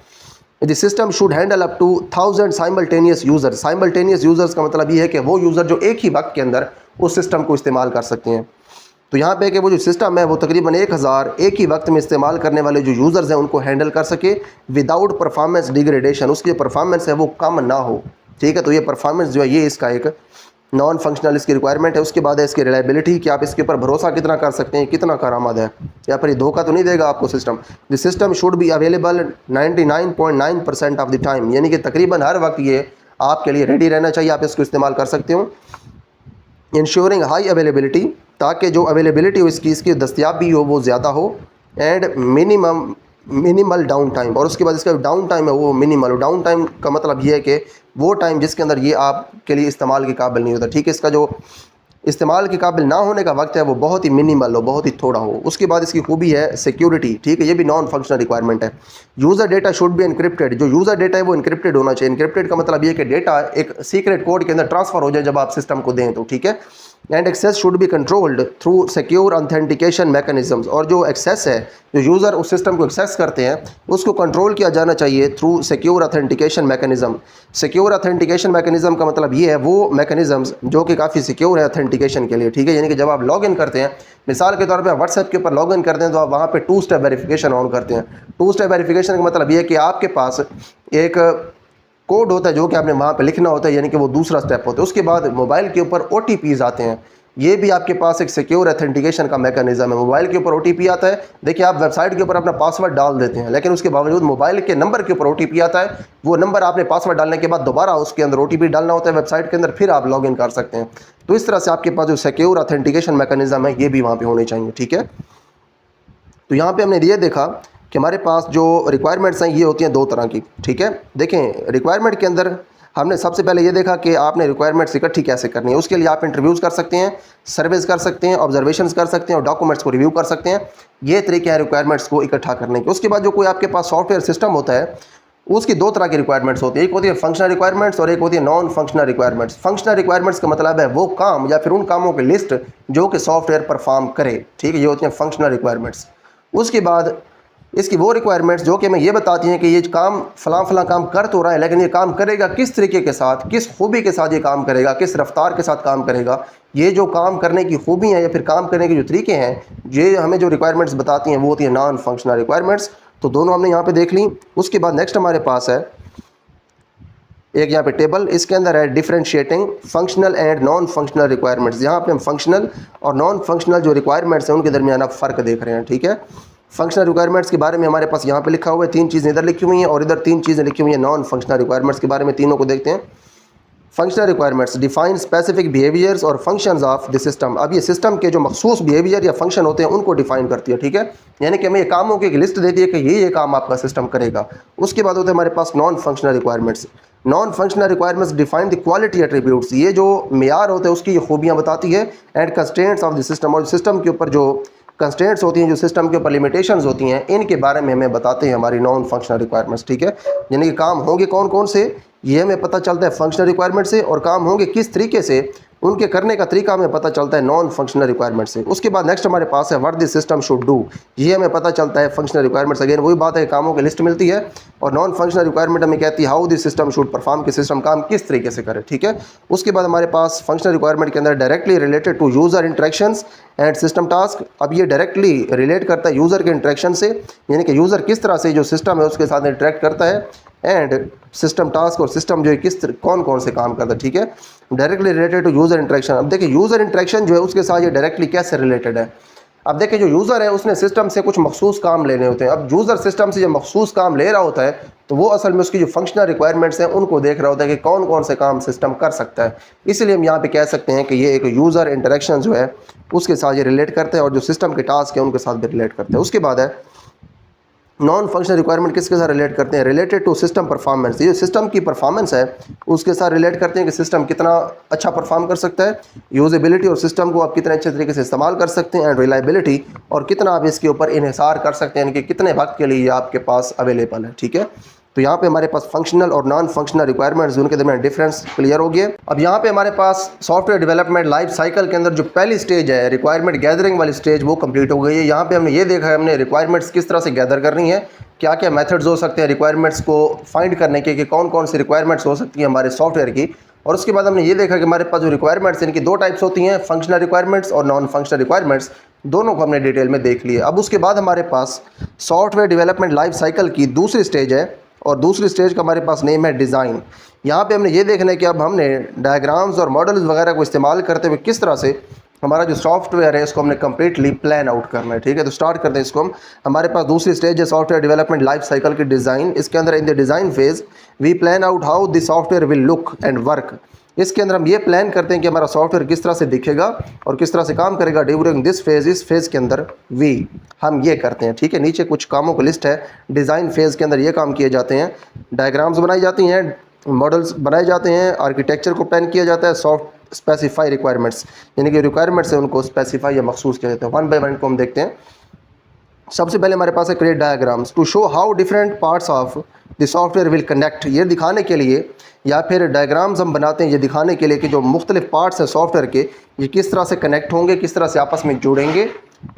the system should handle up to 1000 simultaneous user. Simultaneous users का मतलब ये है कि वो यूज़र जो एक ही वक्त के अंदर उस सिस्टम को इस्तेमाल कर सकते हैं। तो यहाँ पे कि वो जो सिस्टम है वो तकरीबन 1000 एक ही वक्त में इस्तेमाल करने वाले जो यूज़र्स हैं उनको हैंडल कर सके विदाउट परफॉर्मेंस डिग्रेडेशन, उसकी जो परफॉर्मेंस है वो कम ना हो। ठीक है, तो ये परफॉर्मेंस जो है ये इसका एक नॉन फंक्शनल इसकी रिक्वायरमेंट है। उसके बाद है इसकी रिलायबिलिटी, कि आप इसके ऊपर भरोसा कितना कर सकते हैं, कितना कारआमद है, या फिर ये धोखा तो नहीं देगा आपको system. The system should be available 99.9% of the time, यानी कि तकरीबन हर वक्त ये आपके लिए रेडी रहना चाहिए, आप इसको इस्तेमाल कर सकते हो। इंश्योरिंग हाई अवेलेबिलिटी, ताकि जो अवेलेबिलिटी हो इसकी दस्तियाबी हो वो ज़्यादा हो। एंड मिनिमल डाउन टाइम, और उसके बाद इसका डाउन टाइम है वो मिनिमल हो। डाउन टाइम का मतलब ये है कि वो टाइम जिसके अंदर ये आपके लिए इस्तेमाल के काबिल नहीं होता। ठीक है, इसका जो इस्तेमाल के काबिल ना होने का वक्त है वो बहुत ही मिनिमल हो, बहुत ही थोड़ा हो। उसके बाद इसकी खूबी है सिक्योरिटी। ठीक है, ये भी नॉन फंक्शनल रिक्वायरमेंट है। User data should be encrypted, जो यूज़र डेटा है वो इनक्रिप्टेड होना चाहिए। इनक्रिप्टेड का मतलब ये है कि डेटा एक सीक्रेट कोड के अंदर ट्रांसफ़र हो जाए जब आप सिस्टम को दें तो। ठीक है, and access should be controlled through secure authentication mechanisms, और जो एक्सेस है जो यूज़र उस सिस्टम को एक्सेस करते हैं उसको कंट्रोल किया जाना चाहिए through secure authentication mechanism. Secure authentication mechanism का मतलब ये है वो मैकेनिज्म्स जो कि काफ़ी सिक्योर है ऑथेंटिकेशन के लिए। ठीक है, यानी कि जब आप लॉगिन करते हैं, मिसाल के तौर पे आप व्हाट्सएप के ऊपर लॉगिन करते हैं तो आप वहाँ पे 2 स्टेप वेरिफिकेशन ऑन करते हैं। 2 स्टेप वेरिफिकेशन का मतलब ये है कि आपके पास एक कोड होता है जो कि आपने वहाँ पे लिखना होता है, यानी कि वो दूसरा स्टेप होता है। उसके बाद मोबाइल के ऊपर OTPs आते हैं, ये भी आपके पास एक सिक्योर ऑथेंटिकेशन का मैकेनिज्म है। मोबाइल के ऊपर OTP आता है, देखिए आप वेबसाइट के ऊपर अपना पासवर्ड डाल देते हैं, लेकिन उसके बावजूद मोबाइल के नंबर के ऊपर OTP आता है। वो नंबर आपने पासवर्ड डालने के बाद दोबारा उसके अंदर OTP डालना होता है वेबसाइट के अंदर, फिर आप लॉगिन कर सकते हैं। तो इस तरह से आपके पास जो सिक्योर ऑथेंटिकेशन मैकेनिज्म है ये भी वहाँ पर होने चाहिए। ठीक है, तो यहाँ पर हमने ये देखा कि हमारे पास जो रिक्वायरमेंट्स हैं ये होती हैं 2 तरह की। ठीक है, देखें रिक्वायरमेंट के अंदर हमने सबसे पहले ये देखा कि आपने रिक्वायरमेंट्स इकट्ठी कैसे करनी है। उसके लिए आप इंटरव्यूज़ कर सकते हैं, सर्वेज कर सकते हैं, ऑब्जर्वेशंस कर सकते हैं और डॉक्यूमेंट्स को रिव्यू कर सकते हैं। ये तरीके हैं रिक्वायरमेंट्स को इकट्ठा करने के। उसके बाद जो कोई आपके पास सॉफ्टवेयर सिस्टम होता है उसकी 2 तरह की रिक्वायरमेंट्स होती है, एक होती है फंक्शनल रिक्वायरमेंट्स और एक होती है non functional requirements. Functional requirements का मतलब है वो काम या फिर उन कामों की लिस्ट जो कि सॉफ्टवेयर परफॉर्म करे। ठीक है, ये होती हैं फंक्शनल रिक्वायरमेंट्स। उसके बाद इसकी वो रिक्वायरमेंट्स जो कि हमें ये बताती हैं कि ये काम फलां काम कर तो रहा है, लेकिन ये काम करेगा किस तरीके के साथ, किस खूबी के साथ ये काम करेगा, किस रफ्तार के साथ काम करेगा। ये जो काम करने की खूबी हैं या फिर काम करने के जो तरीके हैं, ये हमें जो रिक्वायरमेंट्स बताती हैं वो होती है नॉन फंक्शनल रिक्वायरमेंट्स। तो दोनों हमने यहाँ पे देख ली। उसके बाद नेक्स्ट हमारे पास है एक यहाँ पे टेबल, इसके अंदर है differentiating functional and non functional requirements. यहाँ पे हम फंक्शनल और नॉन फंक्शनल जो रिक्वायरमेंट्स हैं उनके दरमियान आप फ़र्क देख रहे हैं। ठीक है, फंक्शनल रिक्वायरमेंट्स के बारे में हमारे पास यहाँ पे लिखा हुआ है, 3 चीज़ें इधर लिखी हुई हैं और इधर 3 चीज़ें लिखी हुई हैं नॉन फंक्शनल रिक्वायरमेंट्स के बारे में। तीनों को देखते हैं। Functional requirements define specific behaviours और फंक्शंस ऑफ द सिस्टम। अब ये सिस्टम के जो मखसूस बिहेवियर या फंक्शन होते हैं उनको डिफाइन करती है, ठीक है। यानी कि हमें ये कामों की एक लिस्ट देती है कि ये काम आपका सिस्टम करेगा। उसके बाद होते हैं हमारे पास non functional requirements. Non functional requirements define the quality attributes, ये जो मेयार होते हैं उसकी ये खूबियाँ बताती है। And constraints of the system, और सिस्टम के ऊपर जो कंस्ट्रेंट्स होती हैं, जो सिस्टम के ऊपर लिमिटेशंस होती हैं, इनके बारे में हमें बताते हैं हमारी नॉन फंक्शनल रिक्वायरमेंट्स, ठीक है। यानी कि काम होंगे कौन कौन से ये हमें पता चलता है फंक्शनल रिक्वायरमेंट से, और काम होंगे किस तरीके से उनके करने का तरीका हमें पता चलता है नॉन फंक्शनल रिक्वायरमेंट से। उसके बाद नेक्स्ट हमारे पास है what this system should do, ये हमें पता चलता है फंक्शनल रिक्वायरमेंट्स। अगेन वही बात है, कामों की लिस्ट मिलती है। और नॉन फंक्शनल रिक्वायरमेंट हमें कहती है how this system should perform, कि सिस्टम काम किस तरीके से करे, ठीक है। उसके बाद हमारे पास फंक्शनल रिक्वायरमेंट के अंदर directly related to user interactions and system task. अब ये डायरेक्टली रिलेट करता है यूज़र के इंटरेक्शन से, यानी कि यूज़र किस तरह से जो सिस्टम है उसके साथ इंटरेक्ट करता है, एंड सिस्टम टास्क, और सिस्टम जो है कौन कौन से काम करता है, ठीक है। Directly related to user interaction. अब देखिए यूज़र इंटरेक्शन जो है उसके साथ ये डायरेक्टली कैसे रिलेटेड है। अब देखिए जो यूज़र है उसने सिस्टम से कुछ मखसूस काम लेने होते हैं। अब यूज़र सिस्टम से जो मखसूस काम ले रहा होता है तो वो असल में उसकी जो फंक्शनल रिक्वायरमेंट्स हैं उनको देख रहा होता है कि कौन कौन से काम सिस्टम कर सकता है। इसलिए हम यहाँ पे कह सकते हैं कि ये एक यूज़र इंटरेक्शन जो है उसके साथ ये रिलेट करते हैं, और जो सिस्टम के टास्क हैं उनके साथ भी रिलेट करते हैं। उसके बाद है नॉन फंक्शनल रिक्वायरमेंट किसके साथ रिलेट करते हैं, रिलेटेड टू सिस्टम परफॉर्मेंस। ये सिस्टम की परफॉर्मेंस है उसके साथ रिलेट करते हैं कि सिस्टम कितना अच्छा परफॉर्म कर सकता है, यूजेबिलिटी और सिस्टम को आप कितने अच्छे तरीके से इस्तेमाल कर सकते हैं, एंड रिलायबिलिटी, और कितना आप इसके ऊपर इन्हिसार कर सकते हैं, यानी कि कितने वक्त के लिए ये आपके पास अवेलेबल है, ठीक है। तो यहाँ पे हमारे पास फंक्शनल और नॉन फंक्शनल रिक्वायरमेंट्स उनके दरमियान डिफरेंस क्लियर हो गया। अब यहाँ पे हमारे पास सॉफ्टवेयर डेवलपमेंट लाइफ साइकिल के अंदर जो पहली स्टेज है रिक्वायरमेंट गैदरिंग वाली स्टेज, वो कंप्लीट हो गई है। यहाँ पे हमने ये देखा है हमने रिक्वायरमेंट्स किस तरह से गैदर करनी है, क्या क्या मेथड्स हो सकते हैं रिक्वायरमेंट्स को फाइंड करने के, कि कौन कौन सी रिक्वायरमेंट्स हो सकती हैं हमारे सॉफ्टवेयर की। और उसके बाद हमने ये देखा कि हमारे पास जो रिक्वायरमेंट्स इनकी 2 टाइप्स होती हैं, फंक्शनल रिक्वायरमेंट्स और नॉन फंक्शनल रिक्वायरमेंट्स, दोनों को हमने डिटेल में देख लिया। अब उसके बाद हमारे पास सॉफ्टवेयर डेवलपमेंट लाइफ साइकिल की दूसरी स्टेज है, और दूसरी स्टेज का हमारे पास नेम है डिज़ाइन। यहाँ पे हमने ये देखना है कि अब हमने डायग्राम्स और मॉडल्स वगैरह को इस्तेमाल करते हुए किस तरह से हमारा जो सॉफ्टवेयर है इसको हमने कम्प्लीटली प्लान आउट करना है, ठीक है। तो स्टार्ट करते हैं इसको हम। हमारे पास दूसरी स्टेज है सॉफ्टवेयर डेवलपमेंट लाइफ साइकिल की डिज़ाइन। इसके अंदर in the design phase we plan out how the software will look and work. इसके अंदर हम ये प्लान करते हैं कि हमारा सॉफ्टवेयर किस तरह से दिखेगा और किस तरह से काम करेगा ड्यूरिंग दिस फेज। इस फेज़ के अंदर हम ये करते हैं, ठीक है। नीचे कुछ कामों की लिस्ट है। डिज़ाइन फेज़ के अंदर ये काम किए जाते हैं, डायग्राम्स बनाई जाती हैं, मॉडल्स बनाए जाते हैं, आर्किटेक्चर को प्लान किया जाता है, सॉफ्ट स्पेसिफाई रिक्वायरमेंट्स, यानी कि रिक्वायरमेंट्स है उनको स्पेसिफाई या मखसूस किया जाता है। वन बाय वन को हम देखते हैं। सबसे पहले हमारे पास है create diagrams to show how different parts of the software will connect. ये दिखाने के लिए, या फिर डायग्राम्स हम बनाते हैं ये दिखाने के लिए कि जो मुख्तलिफ पार्ट्स हैं सॉफ्टवेयर के ये किस तरह से कनेक्ट होंगे, किस तरह से आपस में जुड़ेंगे,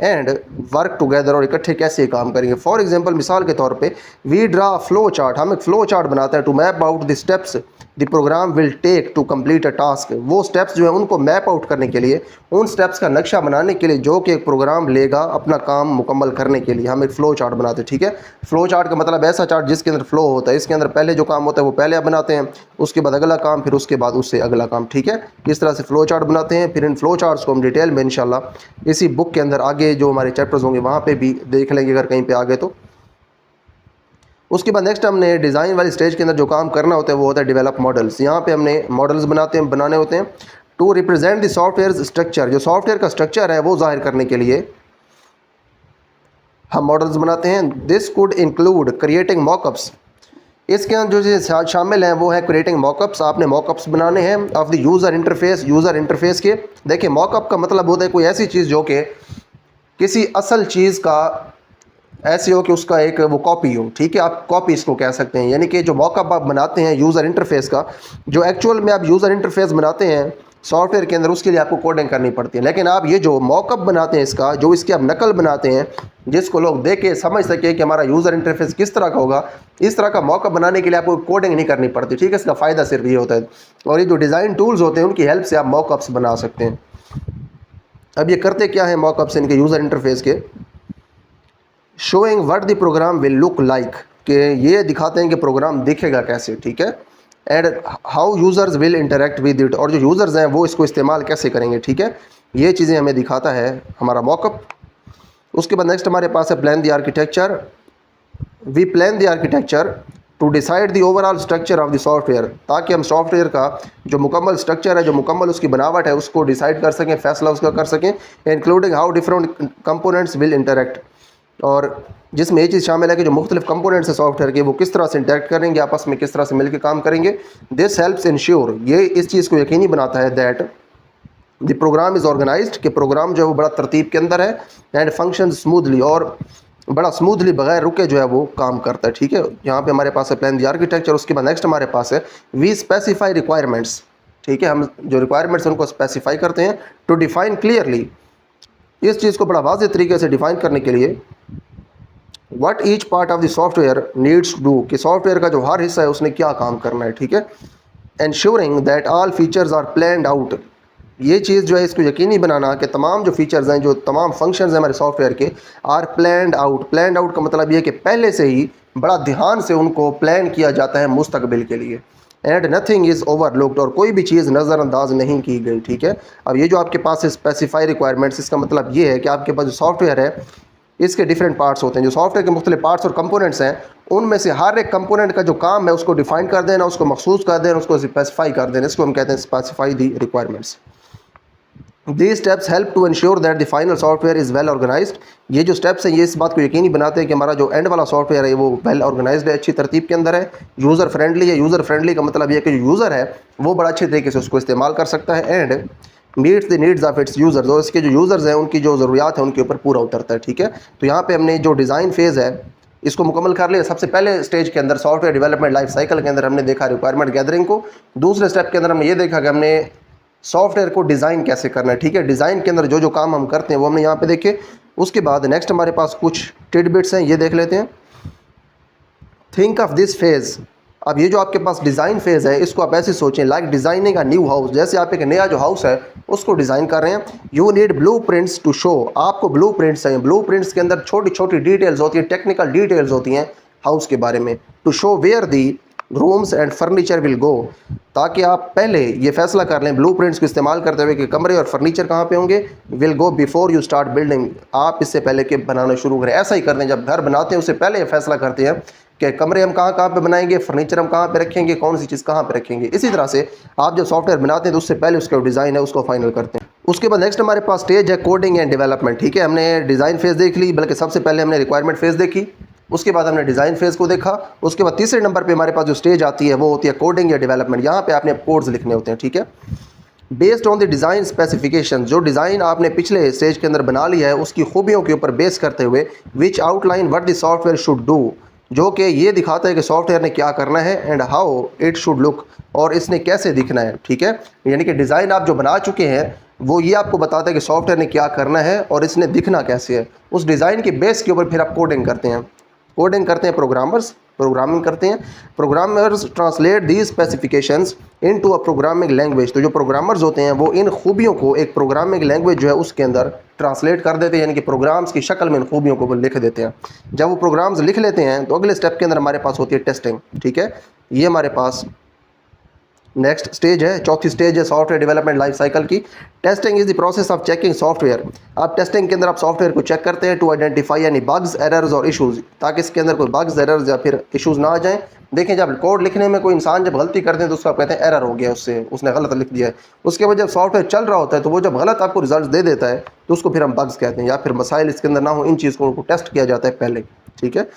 एंड वर्क टुगेदर, और इकट्ठे कैसे काम करेंगे। फॉर एग्जांपल मिसाल के तौर पे वी ड्रा फ्लो चार्ट, हम एक फ्लो चार्ट बनाते हैं to map out the steps the program will take to complete a task. वो स्टेप्स जो है उनको मैप आउट करने के लिए, उन स्टेप्स का नक्शा बनाने के लिए जो कि एक प्रोग्राम लेगा अपना काम मुकम्मल करने के लिए, हम एक फ़्लो चार्ट बनाते हैं, ठीक है। फ़्लो चार्ट का मतलब ऐसा चार्ट जिसके अंदर फ़्लो होता है, इसके अंदर पहले जो काम होता है वो पहले आप बनाते हैं, उसके बाद अगला काम, फिर उसके बाद उससे अगला काम, ठीक है। इस तरह से फ़्लो चार्ट बनाते हैं। फिर इन फ़्लो चार्ट्स को हम डिटेल में इंशाल्लाह इसी बुक के अंदर आगे जो हमारे चैप्टर्स होंगे वहाँ पर भी देख लेंगे अगर कहीं पर आगे तो। उसके बाद नेक्स्ट हमने डिज़ाइन वाली स्टेज के अंदर जो काम करना होता है वो होता है डेवलप मॉडल्स। यहाँ पे हमने मॉडल्स बनाने होते हैं to represent the software structure. जो सॉफ्टवेयर का स्ट्रक्चर है वो जाहिर करने के लिए हम मॉडल्स बनाते हैं। This could include creating mockups. इसके अंदर जो चीज़ शामिल हैं वो है क्रिएटिंग मॉकअप्स। आपने मॉकअप्स बनाने हैं ऑफ द यूज़र इंटरफेस के। देखिए मॉकअप का मतलब होता है कोई ऐसी चीज़ जो कि किसी असल चीज़ का ऐसे हो कि उसका एक वो कॉपी हो, ठीक है। आप कॉपी इसको कह सकते हैं, यानी कि जो मॉकअप आप बनाते हैं यूज़र इंटरफेस का, जो एक्चुअल में आप यूज़र इंटरफेस बनाते हैं सॉफ्टवेयर के अंदर, उसके लिए आपको कोडिंग करनी पड़ती है। लेकिन आप ये जो मॉकअप बनाते हैं इसका, जो इसकी आप नकल बनाते हैं जिसको लोग देख के समझ सके कि हमारा यूज़र इंटरफेस किस तरह का होगा, इस तरह का मॉकअप बनाने के लिए आपको कोडिंग नहीं करनी पड़ती, ठीक है। इसका फ़ायदा सिर्फ ये होता है। और ये जो डिज़ाइन टूल्स होते हैं उनकी हेल्प से आप मॉकअप्स बना सकते हैं। अब ये करते क्या है मॉकअप्स इनके यूज़र इंटरफेस के, showing what the program will look like, कि ये दिखाते हैं कि प्रोग्राम दिखेगा कैसे, ठीक है। And how users will interact with it, और जो यूज़र्स हैं वो इसको इस्तेमाल कैसे करेंगे, ठीक है। ये चीज़ें हमें दिखाता है हमारा मॉकअप। उसके बाद नेक्स्ट हमारे पास है plan the architecture. We plan the architecture to decide the overall structure of the software, ताकि हम सॉफ्टवेयर का जो मुकम्मल स्ट्रक्चर है, जो मुकम्मल उसकी बनावट है, उसको डिसाइड कर सकें, फैसला उसका कर सकें, including how different components will interact, और जिसमें ये चीज़ शामिल है कि जो मुख्तलिफ कंपोनेंट्स है सॉफ्टवेयर के, वो किस तरह से इंटरेक्ट करेंगे, आपस में किस तरह से मिलकर काम करेंगे। दिस हेल्प्स इंश्योर, ये इस चीज़ को यकीनी बनाता है that the program is organised, कि प्रोग्राम जो है वो बड़ा तरतीब के अंदर है, एंड फंक्शन स्मूथली, और बड़ा स्मूथली बगैर रुके जो है वो काम करता है। ठीक है, यहाँ पे हमारे पास है प्लान द आर्किटेक्चर। उसके बाद नेक्स्ट हमारे पास है वी स्पेसिफाई रिक्वायरमेंट्स। ठीक है, हम जो रिक्वायरमेंट्स उनको स्पेसिफाई करते हैं टू डिफाइन क्लियरली, इस चीज़ को बड़ा वाज़ेह तरीके से डिफाइन करने के लिए what each part of the software needs to do, कि सॉफ्टवेयर का जो हर हिस्सा है उसने क्या काम करना है। ठीक है, ensuring that all features are planned out, ये चीज़ जो है इसको यकीनी बनाना कि तमाम जो फीचर्स हैं, जो तमाम फंक्शंस हैं हमारे सॉफ्टवेयर के, are planned out. Planned out का मतलब ये है कि पहले से ही बड़ा ध्यान से उनको प्लान किया जाता है मुस्तकबिल के लिए। एंड नथिंग इज़ ओवरलुक्ड, और कोई भी चीज़ नज़रअंदाज नहीं की गई। ठीक है, अब ये जो आपके पास है स्पेसिफाई रिक्वायरमेंट्स, इसका मतलब ये है कि आपके पास जो सॉफ्टवेयर है इसके डिफरेंट पार्ट्स होते हैं, जो सॉफ्टवेयर के मुख्तलिफ पार्ट्स और कंपोनेंट्स हैं, उनमें से हर एक कंपोनेंट का जो काम है उसको डिफाइन कर देना, उसको मखसूस कर देना, उसको स्पेसिफाई कर देना, इसको हम कहते हैं specify the requirements. These steps help to ensure that the final software is well organized, ये जो स्टेप्स हैं ये इस बात को यकीनी बनाते हैं कि हमारा जो एंड वाला सॉफ्टवेयर है वो वेल ऑर्गेनाइज्ड है, अच्छी तरतीब के अंदर है, यूज़र फ्रेंडली है। यूज़र फ्रेंडली का मतलब ये है कि जो यूज़र है वो बड़ा अच्छे तरीके से उसको इस्तेमाल कर सकता है, and meets the needs of its users, और इसके जो यूज़र्स हैं उनकी जो ज़रूरियात है उनके ऊपर पूरा उतरता है। ठीक है, तो यहाँ पे हमने जो डिज़ाइन फेज़ है इसको मुकम्मल कर लिया। सबसे पहले स्टेज के अंदर सॉफ्टवेयर डेवलपमेंट लाइफ साइकिल के अंदर हमने देखा रिक्वायरमेंट गैदरिंग को। दूसरे स्टेप के अंदर हमने ये देखा कि हमने सॉफ्टवेयर को डिज़ाइन कैसे करना है। ठीक है, डिज़ाइन के अंदर जो जो काम हम करते हैं वो हमने यहाँ पे देखे। उसके बाद नेक्स्ट हमारे पास कुछ टिडबिट्स हैं, ये देख लेते हैं। थिंक ऑफ दिस फेज़, अब ये जो आपके पास डिज़ाइन फेज़ है इसको आप ऐसे सोचें like designing a new house, जैसे आप एक नया जो हाउस है उसको डिज़ाइन कर रहे हैं। You need blueprints to show, आपको ब्लू प्रिंट्स चाहिए। ब्लू प्रिंट्स के अंदर छोटी छोटी डिटेल्स होती है, टेक्निकल डिटेल्स होती हैं हाउस के बारे में। To show where the rooms and furniture will go, ताकि आप पहले ये फैसला कर लें ब्लू प्रिंट्स को इस्तेमाल करते हुए कि कमरे और फर्नीचर कहाँ पे होंगे। Will go before you start building, आप इससे पहले के बनाना शुरू करें। ऐसा ही करते हैं, जब घर बनाते हैं उससे पहले ये फैसला करते हैं कि कमरे हम कहाँ कहाँ पे बनाएंगे, फर्नीचर हम कहाँ पे रखेंगे, कौन सी चीज़ कहाँ पे रखेंगे। इसी तरह से आप जब सॉफ्टवेयर बनाते हैं तो उससे पहले उसका डिज़ाइन है उसको फाइनल करते हैं। उसके बाद नेक्स्ट हमारे पास स्टेज है कोडिंग एंड डेवलपमेंट। ठीक है, हमने डिज़ाइन फेज़ देख ली, बल्कि सबसे पहले हमने रिक्वायरमेंट फेज़ देखी, उसके बाद हमने डिज़ाइन फेज़ को देखा। उसके बाद तीसरे नंबर पे हमारे पास जो स्टेज आती है वो होती है कोडिंग या डेवलपमेंट। यहाँ पे आपने कोड्स लिखने होते हैं। ठीक है, based on the design specification, जो डिज़ाइन आपने पिछले स्टेज के अंदर बना लिया है उसकी खूबियों के ऊपर बेस करते हुए, which outline what the software should do, जो कि ये दिखाता है कि सॉफ्टवेयर ने क्या करना है, and how it should look, और इसने कैसे दिखना है। ठीक है, यानी कि डिज़ाइन आप जो बना चुके हैं वो ये आपको बताता है कि सॉफ्टवेयर ने क्या करना है और इसने दिखना कैसे है। उस डिज़ाइन के बेस के ऊपर फिर आप कोडिंग करते हैं। कोडिंग करते हैं प्रोग्रामर्स, प्रोग्रामिंग करते हैं। Programmers translate the specifications into a programming language, तो जो प्रोग्रामर्स होते हैं वो इन खूबियों को एक प्रोग्रामिंग लैंग्वेज जो है उसके अंदर ट्रांसलेट कर देते हैं, यानी कि प्रोग्राम्स की शक्ल में इन खूबियों को वो लिख देते हैं। जब वो प्रोग्राम्स लिख लेते हैं तो अगले स्टेप के अंदर हमारे पास होती है टेस्टिंग। ठीक है, ये हमारे पास नेक्स्ट स्टेज है, चौथी स्टेज है सॉफ्टवेयर डेवलपमेंट लाइफ साइकिल की। Testing is the process of checking software, आप टेस्टिंग के अंदर आप सॉफ्टवेयर को चेक करते हैं टू आइडेंटिफाई यानी बग्स, एरर्स और इशूज़, ताकि इसके अंदर कोई बग्स, एरर्स या फिर इशूज़ ना आ जाएं। देखें, जब कोड लिखने में कोई इंसान जब गलती करते हैं तो उसको आप कहते हैं एरर हो गया, उससे उसने गलत लिख दिया है। उसके बाद जब सॉफ्टवेयर चल रहा होता है तो वो जब गलत आपको रिजल्ट दे देता है तो उसको फिर हम बग्स कहते हैं, या फिर मसाइल इसके अंदर ना हो, इन चीज़ को टेस्ट किया जाता है पहले। ठीक है,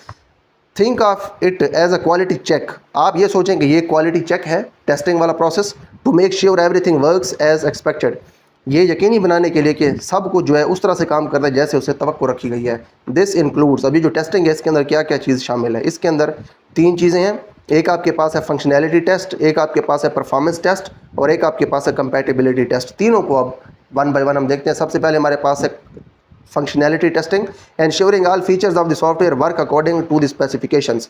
think of it as a quality check, आप ये सोचें कि ये क्वालिटी चेक है टेस्टिंग वाला process, to make sure everything works as expected, ये यकीनी बनाने के लिए कि सब कुछ जो है उस तरह से काम करता है जैसे उसे तवक्को रखी गई है। दिस इंक्लूड्स, अभी जो टेस्टिंग है इसके अंदर क्या क्या चीज़ शामिल है। इसके अंदर 3 चीज़ें हैं, एक आपके पास है फंक्शनैलिटी टेस्ट, एक आपके पास है परफॉर्मेंस टेस्ट, और एक आपके पास है कंपैटिबिलिटी टेस्ट। तीनों को अब वन बाय वन हम देखते हैं। सबसे पहले हमारे पास है functionality testing, ensuring all features of the software work according to the specifications,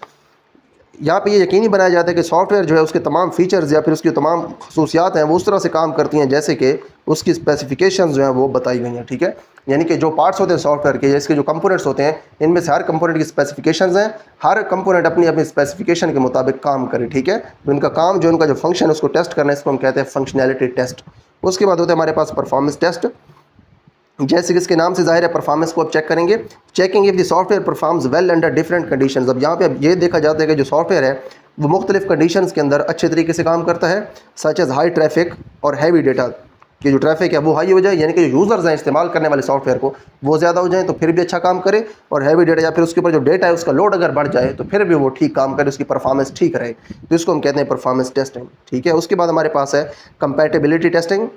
यहाँ पे ये यकीनी बनाया जाता है कि सॉफ्टवेयर जो है उसके तमाम फीचर्स या फिर उसकी तमाम खसूसियात हैं वो उस तरह से काम करती हैं जैसे कि उसकी स्पेसिफिकेशंस जो हैं वो बताई गई हैं। ठीक है, यानी कि जो पार्ट्स होते हैं सॉफ्टवेयर के, इसके जो कंपोनेंट्स होते हैं, इनमें से हर कंपोनेंट की स्पेसिफिकेशंस हैं, हर कंपोनेंट अपनी अपनी स्पेसिफिकेशन के मुताबिक काम करे। ठीक है, तो इनका काम जो इनका जो फंक्शन है उसको टेस्ट करना है, इसको हम कहते हैं फंक्शनैलिटी टेस्ट। उसके बाद होता है हमारे पास परफॉर्मेंस टेस्ट, जैसे कि इसके नाम से ज़ाहिर है परफॉर्मेंस को आप चेक करेंगे। Checking if the software performs well under different conditions. अब यहाँ पे अब ये देखा जाता है कि जो सॉफ्टवेयर है वो मुख्तलिफ कंडीशंस के अंदर अच्छे तरीके से काम करता है, सच एज़ हाई ट्रैफिक और हैवी डेटा, कि जो ट्रैफिक है वो हाई हो जाए, यानी कि जो यूज़र्स हैं इस्तेमाल करने वाले सॉफ्टवेयर को वो ज़्यादा हो जाए तो फिर भी अच्छा काम करे, और हैवी डेटा या फिर उसके ऊपर जो डेटा है उसका लोड अगर बढ़ जाए तो फिर भी वो ठीक काम करे, उसकी परफॉर्मेंस ठीक रहे, तो इसको हम कहते हैं परफॉर्मेंस टेस्टिंग। ठीक है, उसके बाद हमारे पास है compatibility testing,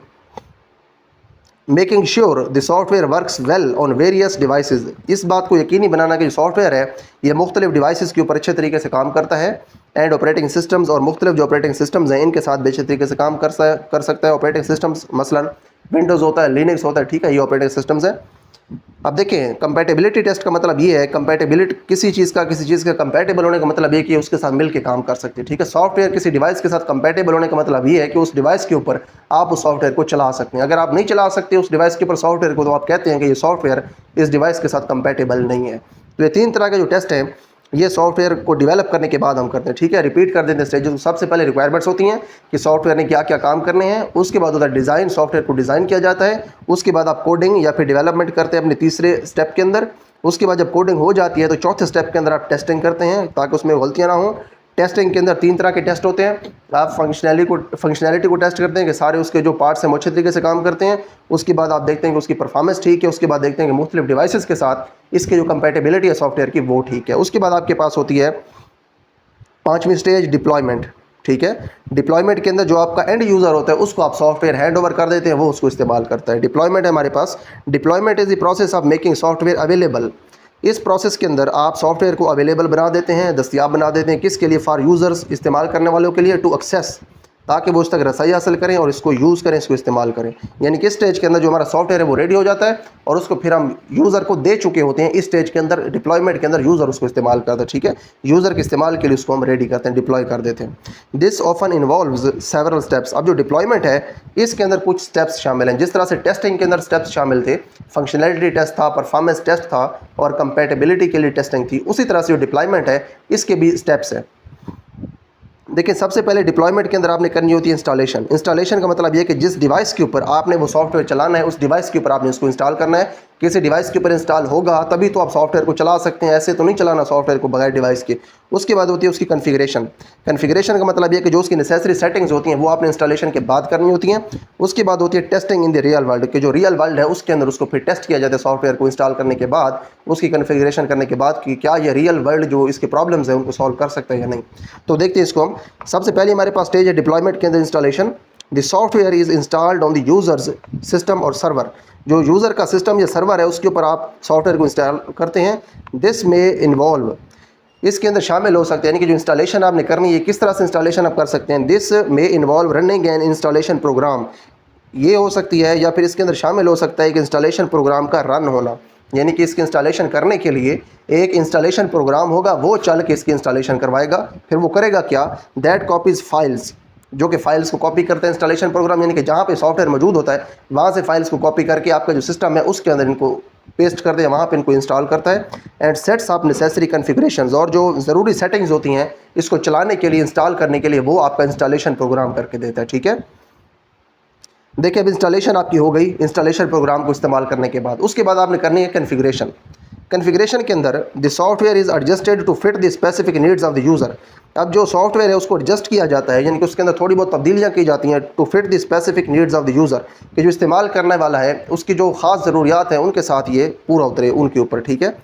making sure the software works well on various devices. इस बात को यकीनी बनाना कि जो सॉफ्टवेयर है ये मुख्तलिफ डिवाइसेस के ऊपर अच्छे तरीके से काम करता है, एंड ऑपरेटिंग सिस्टम्स, और मुख्तलिफ जो ऑपरेटिंग सिस्टम्स हैं इनके साथ भी अच्छे तरीके से काम कर सकता है। ऑपरेटिंग सिस्टम्स मसलन विंडोज़ होता है, लिनक्स होता है, ठीक है, ये ऑपरेटिंग सिस्टम्स हैं। अब देखें कंपैटिबिलिटी टेस्ट का मतलब ये है, कंपैटिबिलिटी किसी चीज़ का कंपैटिबल होने का मतलब ये कि उसके साथ मिल के काम कर सकते हैं। ठीक है, सॉफ्टवेयर किसी डिवाइस के साथ कंपैटिबल होने का मतलब ये है कि उस डिवाइस के ऊपर आप उस सॉफ्टवेयर को चला सकते हैं। अगर आप नहीं चला सकते उस डिवाइस के ऊपर सॉफ्टवेयर को, तो आप कहते हैं कि ये सॉफ्टवेयर इस डिवाइस के साथ कंपैटिबल नहीं है। तो ये 3 तरह के जो टेस्ट हैं ये सॉफ्टवेयर को डेवलप करने के बाद हम करते हैं। ठीक है, रिपीट कर देते हैं स्टेजेस। सबसे पहले रिक्वायरमेंट्स होती हैं कि सॉफ्टवेयर ने क्या क्या काम करने हैं, उसके बाद होता है डिज़ाइन, सॉफ्टवेयर को डिज़ाइन किया जाता है, उसके बाद आप कोडिंग या फिर डेवलपमेंट करते हैं अपने तीसरे स्टेप के अंदर, उसके बाद जब कोडिंग हो जाती है तो चौथे स्टेप के अंदर आप टेस्टिंग करते हैं ताकि उसमें गलतियाँ ना हों। टेस्टिंग के अंदर 3 तरह के टेस्ट होते हैं। आप फंक्शनैलिटी को टेस्ट करते हैं कि सारे उसके जो पार्ट्स हैं वो अच्छे तरीके से काम करते हैं, उसके बाद आप देखते हैं कि उसकी परफॉर्मेंस ठीक है, उसके बाद देखते हैं कि मुख्तलिफ डिवाइसेस के साथ इसकी जो कंपैटिबिलिटी है सॉफ्टवेयर की वो ठीक है। उसके बाद आपके पास होती है 5वीं स्टेज डिप्लॉयमेंट। ठीक है, डिप्लॉयमेंट के अंदर जो आपका एंड यूज़र होता है उसको आप सॉफ्टवेयर हैंड ओवर कर देते हैं, वो उसको इस्तेमाल करता है। डिप्लॉयमेंट है हमारे पास। Deployment is the process of making software available. इस प्रोसेस के अंदर आप सॉफ्टवेयर को अवेलेबल बना देते हैं, दस्तियाब बना देते हैं, किसके लिए? फॉर यूज़र्स, इस्तेमाल करने वालों के लिए, टू एक्सेस, ताकि वो उस तक रसाई हासिल करें और इसको यूज़ करें, इसको इस्तेमाल करें। यानी कि स्टेज के अंदर जो हमारा सॉफ्टवेयर है वो रेडी हो जाता है और उसको फिर हम यूज़र को दे चुके होते हैं। इस स्टेज के अंदर डिप्लॉयमेंट के अंदर यूज़र उसको इस्तेमाल करता है। ठीक है, यूज़र के इस्तेमाल के लिए उसको हम रेडी करते हैं, डिप्लॉय कर देते हैं। This often involves several steps. अब जो डिप्लॉयमेंट है इसके अंदर कुछ स्टेप्स शामिल हैं। जिस तरह से टेस्टिंग के अंदर स्टेप्स शामिल थे, फंक्शनैलिटी टेस्ट था, परफॉर्मेंस टेस्ट था और कंपैटिबिलिटी के लिए टेस्टिंग थी, उसी तरह से जो डिप्लॉयमेंट है इसके भी स्टेप्स हैं। देखिए, सबसे पहले डिप्लॉयमेंट के अंदर आपने करनी होती है इंस्टॉलेशन। इंस्टॉलेशन का मतलब ये कि जिस डिवाइस के ऊपर आपने वो सॉफ्टवेयर चलाना है उस डिवाइस के ऊपर आपने उसको इंस्टॉल करना है। किसी डिवाइस के ऊपर इंस्टॉल होगा तभी तो आप सॉफ्टवेयर को चला सकते हैं, ऐसे तो नहीं चलाना सॉफ्टवेयर को बगैर डिवाइस के। उसके बाद होती है उसकी कन्फिगरेशन। कन्फिगरेशन का मतलब ये कि जो उसकी नेसेसरी सेटिंग्स होती हैं वो आपने इंस्टॉलेशन के बाद करनी होती हैं। उसके बाद होती है testing in the real world, कि जो रियल वर्ल्ड है उसके अंदर उसको फिर टेस्ट किया जाता है सॉफ्टवेयर को इंस्टॉल करने के बाद, उसकी कन्फिगरेशन करने के बाद कि क्या ये रियल वर्ल्ड जो इसके प्रॉब्लम्स हैं उनको सॉल्व कर सकते हैं या नहीं। तो देखते हैं इसको हम। सबसे पहले हमारे पास स्टेज है डिप्लॉयमेंट के अंदर installation. The software is installed on the users system और सर्वर। जो यूज़र का सिस्टम या सर्वर है उसके ऊपर आप सॉफ्टवेयर को इंस्टॉल करते हैं। दिस में इन्वॉल्व, इसके अंदर शामिल हो सकते हैं, यानी कि जो इंस्टॉलेशन आपने करनी है किस तरह से इंस्टॉलेशन आप कर सकते हैं। दिस में involve running an installation program, ये हो सकती है, या फिर इसके अंदर शामिल हो सकता है कि इंस्टॉलेशन प्रोग्राम का रन होना, यानी कि इसके इंस्टॉलेशन करने के लिए एक इंस्टॉलेशन प्रोग्राम होगा, वो चल के इसकी इंस्टॉलेशन करवाएगा। फिर वो करेगा क्या? दैट कॉपीज़ फाइल्स, जो कि फ़ाइल्स को कॉपी करते हैं इंस्टॉलेशन प्रोग्राम, यानी कि जहाँ पे सॉफ्टवेयर मौजूद होता है वहाँ से फाइल्स को कॉपी करके आपका जो सिस्टम है उसके अंदर इनको पेस्ट कर दे, वहाँ पे इनको इंस्टॉल करता है। एंड सेट्स अप नेसेसरी कन्फिगरेशंस, और जो ज़रूरी सेटिंग्स होती हैं इसको चलाने के लिए, इंस्टॉल करने के लिए, वो आपका इंस्टॉलेशन प्रोग्राम करके देता है। ठीक है, देखिए अब इंस्टॉलेशन आपकी हो गई इंस्टॉलेशन प्रोग्राम को इस्तेमाल करने के बाद। उसके बाद आपने करनी है कन्फिगरेशन। कन्फिगरेशन के अंदर the software is adjusted to fit the specific needs of the user. अब जो सॉफ्टवेयर है उसको एडजस्ट किया जाता है, यानी कि उसके अंदर थोड़ी बहुत तब्दीलियाँ की जाती हैं, to fit the specific needs of the user, कि जो इस्तेमाल करने वाला है उसकी जो ख़ास ज़रूरियात हैं उनके साथ ये पूरा उतरे उनके ऊपर। ठीक है,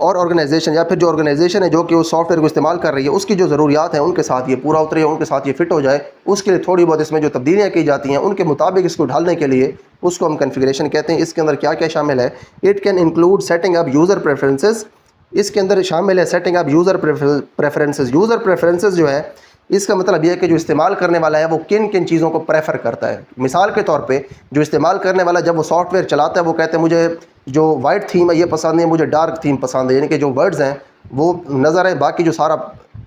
और ऑर्गेनाइजेशन या फिर जो ऑर्गेनाइजेशन है जो कि उस सॉफ्टवेयर को इस्तेमाल कर रही है उसकी जो ज़रूरियात हैं उनके साथ ये पूरा उतरे, उनके साथ ये फिट हो जाए, उसके लिए थोड़ी बहुत इसमें जो तब्दीलियाँ की जाती हैं उनके मुताबिक इसको ढालने के लिए उसको हम कन्फिगरेशन कहते हैं। इसके अंदर क्या क्या शामिल है? It can include setting up user preferences. इसके अंदर शामिल है setting up user preferences. User preferences जो है इसका मतलब यह है कि जो इस्तेमाल करने वाला है वो किन किन चीज़ों को प्रेफर करता है। मिसाल के तौर पे जो इस्तेमाल करने वाला जब वो सॉफ्टवेयर चलाता है वो कहते हैं मुझे जो वाइट थीम है ये पसंद है, मुझे डार्क थीम पसंद है, यानी कि जो वर्ड्स हैं वो नज़र है, बाकी जो सारा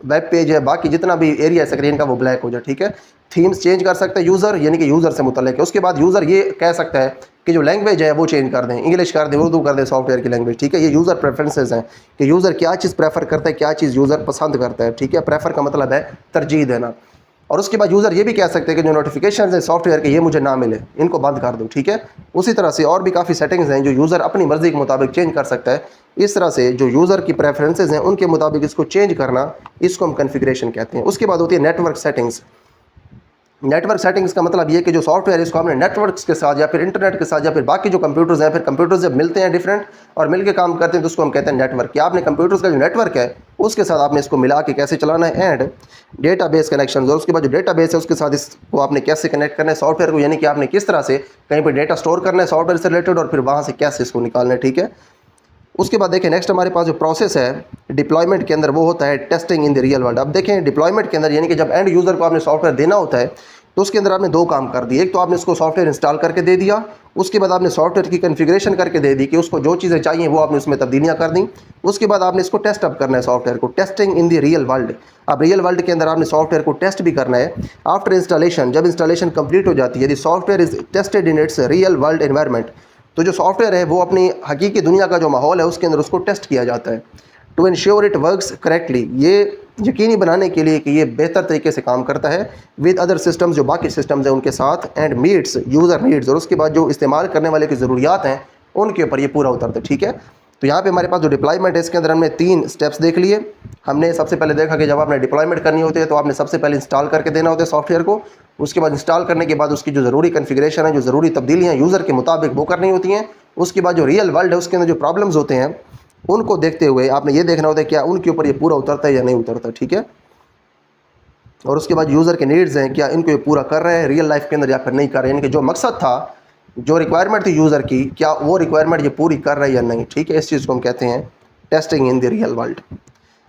वेब पेज है, बाकी जितना भी एरिया है स्क्रीन का वो ब्लैक हो जाए। ठीक है, थीम्स चेंज कर सकते हैं यूज़र, यानी कि यूज़र से मुतल्लिक है। उसके बाद यूज़र ये कह सकता है कि जो लैंग्वेज है वो चेंज कर दें, इंग्लिश कर दें, उर्दू कर दें, सॉफ्टवेयर की लैंग्वेज। ठीक है, ये यूज़र प्रेफरेंसेस हैं कि यूज़र क्या चीज़ प्रेफर करता है, क्या चीज़ यूज़र पसंद करता है। ठीक है, प्रेफर का मतलब है तरजीह देना। और उसके बाद यूज़र ये भी कह सकते हैं कि जो नोटिफिकेशन है सॉफ्टवेयर के ये मुझे ना मिले, इनको बंद कर दो, ठीक है। उसी तरह से और भी काफ़ी सेटिंग्स हैं जो यूज़र अपनी मर्ज़ी के मुताबिक चेंज कर सकता है। इस तरह से जो यूज़र की प्रेफरेंसेस हैं उनके मुताबिक इसको चेंज करना, इसको हम कॉन्फ़िगरेशन कहते हैं। उसके बाद होती है नेटवर्क सेटिंग्स। नेटवर्क सेटिंग्स का मतलब ये कि जो सॉफ्टवेयर है इसको हमने नेटवर्क्स के साथ या फिर इंटरनेट के साथ या फिर बाकी जो कंप्यूटर्स हैं, फिर कंप्यूटर्स जब मिलते हैं डिफरेंट और मिलके काम करते हैं तो उसको हम कहते हैं नेटवर्क। कि आपने कंप्यूटर्स का जो नेटवर्क है उसके साथ आपने इसको मिला के कैसे चलाना है। एंड डेटाबेस कनेक्शन, और उसके बाद जो डेटाबेस है उसके साथ इसको आपने कैसे कनेक्ट करना है सॉफ्टवेयर को, यानी कि आपने किस तरह से कहीं पर डेटा स्टोर करना है सॉफ्टवेयर से रिलेटेड और फिर वहाँ से कैसे इसको निकालना है, ठीक है। उसके बाद देखें नेक्स्ट हमारे पास जो प्रोसेस है डिप्लॉयमेंट के अंदर वो होता है testing in the real world. अब देखें डिप्लॉयमेंट के अंदर यानी कि जब एंड यूज़र को आपने सॉफ्टवेयर देना होता है तो उसके अंदर आपने दो काम कर दिए। एक तो आपने उसको सॉफ्टवेयर इंस्टॉल करके दे दिया, उसके बाद आपने सॉफ्टवेयर की कॉन्फ़िगरेशन करके दे दी कि उसको जो चीज़ें चाहिए वो आपने उसमें तब्दीलियाँ कर दी। उसके बाद आपने इसको टेस्ट अप करना है सॉफ्टवेयर को, testing in the real world. अब रियल वर्ल्ड के अंदर आपने सॉफ्टवेयर को टेस्ट भी करना है। आफ्टर इंस्टॉलेशन, जब इंस्टॉलेशन कंप्लीट हो जाती है, यदि software is tested in its real world environment, तो जो सॉफ्टवेयर है वो अपनी हकीकी दुनिया का जो माहौल है उसके अंदर उसको टेस्ट किया जाता है। To ensure it works correctly, ये यकीनी बनाने के लिए कि ये बेहतर तरीके से काम करता है विद अदर सिस्टम्स, जो बाकी सिस्टम्स हैं उनके साथ, एंड मीट्स यूज़र नीड्स, और उसके बाद जो इस्तेमाल करने वाले की ज़रूरियात हैं उनके ऊपर ये पूरा उतरता है, ठीक है। तो यहाँ पे हमारे पास जो डिप्लॉयमेंट है इसके अंदर हमने 3 स्टेप्स देख लिए। हमने सबसे पहले देखा कि जब आपने डिप्लॉयमेंट करनी होती है तो आपने सबसे पहले इंस्टॉल करके देना होता है सॉफ्टवेयर को। उसके बाद इंस्टॉल करने के बाद उसकी जो ज़रूरी कॉन्फ़िगरेशन है, जो ज़रूरी तब्दीलियाँ यूज़र के मुताबिक वो करनी होती हैं। उसके बाद जो रियल वर्ल्ड है उसके अंदर जो प्रॉब्लम्स होते हैं उनको देखते हुए आपने ये देखना होता है क्या उनके ऊपर ये पूरा उतरता है या नहीं उतरता, ठीक है। और उसके बाद यूज़र के नीड्स हैं क्या इनको ये पूरा कर रहे हैं रियल लाइफ के अंदर या फिर नहीं कर रहे हैं, यानी कि जो मकसद था, जो रिक्वायरमेंट थी यूज़र की, क्या वो रिक्वायरमेंट ये पूरी कर रहे हैं या नहीं, ठीक है। इस चीज़ को हम कहते हैं testing in the real world.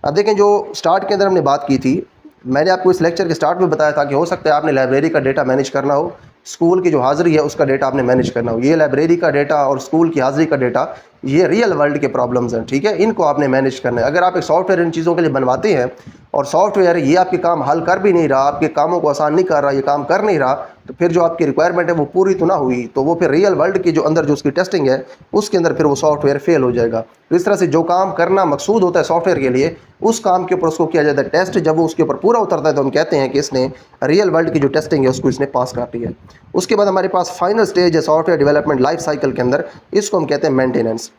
अब देखें जो स्टार्ट के अंदर हमने बात की थी, मैंने आपको इस लेक्चर के स्टार्ट में बताया था कि हो सकता है आपने लाइब्रेरी का डेटा मैनेज करना हो, स्कूल की जो हाज़िरी है उसका डेटा आपने मैनेज करना हो। ये लाइब्रेरी का डेटा और स्कूल की हाज़िरी का डेटा ये रियल वर्ल्ड के प्रॉब्लम्स हैं, ठीक है, इनको आपने मैनेज करना है। अगर आप एक सॉफ्टवेयर इन चीज़ों के लिए बनवाते हैं और सॉफ्टवेयर ये आपके काम हल कर भी नहीं रहा, आपके कामों को आसान नहीं कर रहा, ये काम कर नहीं रहा, तो फिर जो आपकी रिक्वायरमेंट है वो पूरी तो ना हुई, तो वो फिर रियल वर्ल्ड की जो अंदर जो उसकी टेस्टिंग है उसके अंदर फिर वो सॉफ्टवेयर फेल हो जाएगा। तो इस तरह से जो काम करना मकसूद होता है सॉफ्टवेयर के लिए उस काम के ऊपर उसको किया जाता है टेस्ट। जब वो उसके ऊपर पूरा उतरता है तो हम कहते हैं कि इसने रियल वर्ल्ड की जो टेस्टिंग है उसको इसने पास कर दी है। उसके बाद हमारे पास फाइनल स्टेज है सॉफ्टवेयर डेवलपमेंट लाइफ साइकिल के अंदर, इसको हम कहते हैं मेंटेनेंस।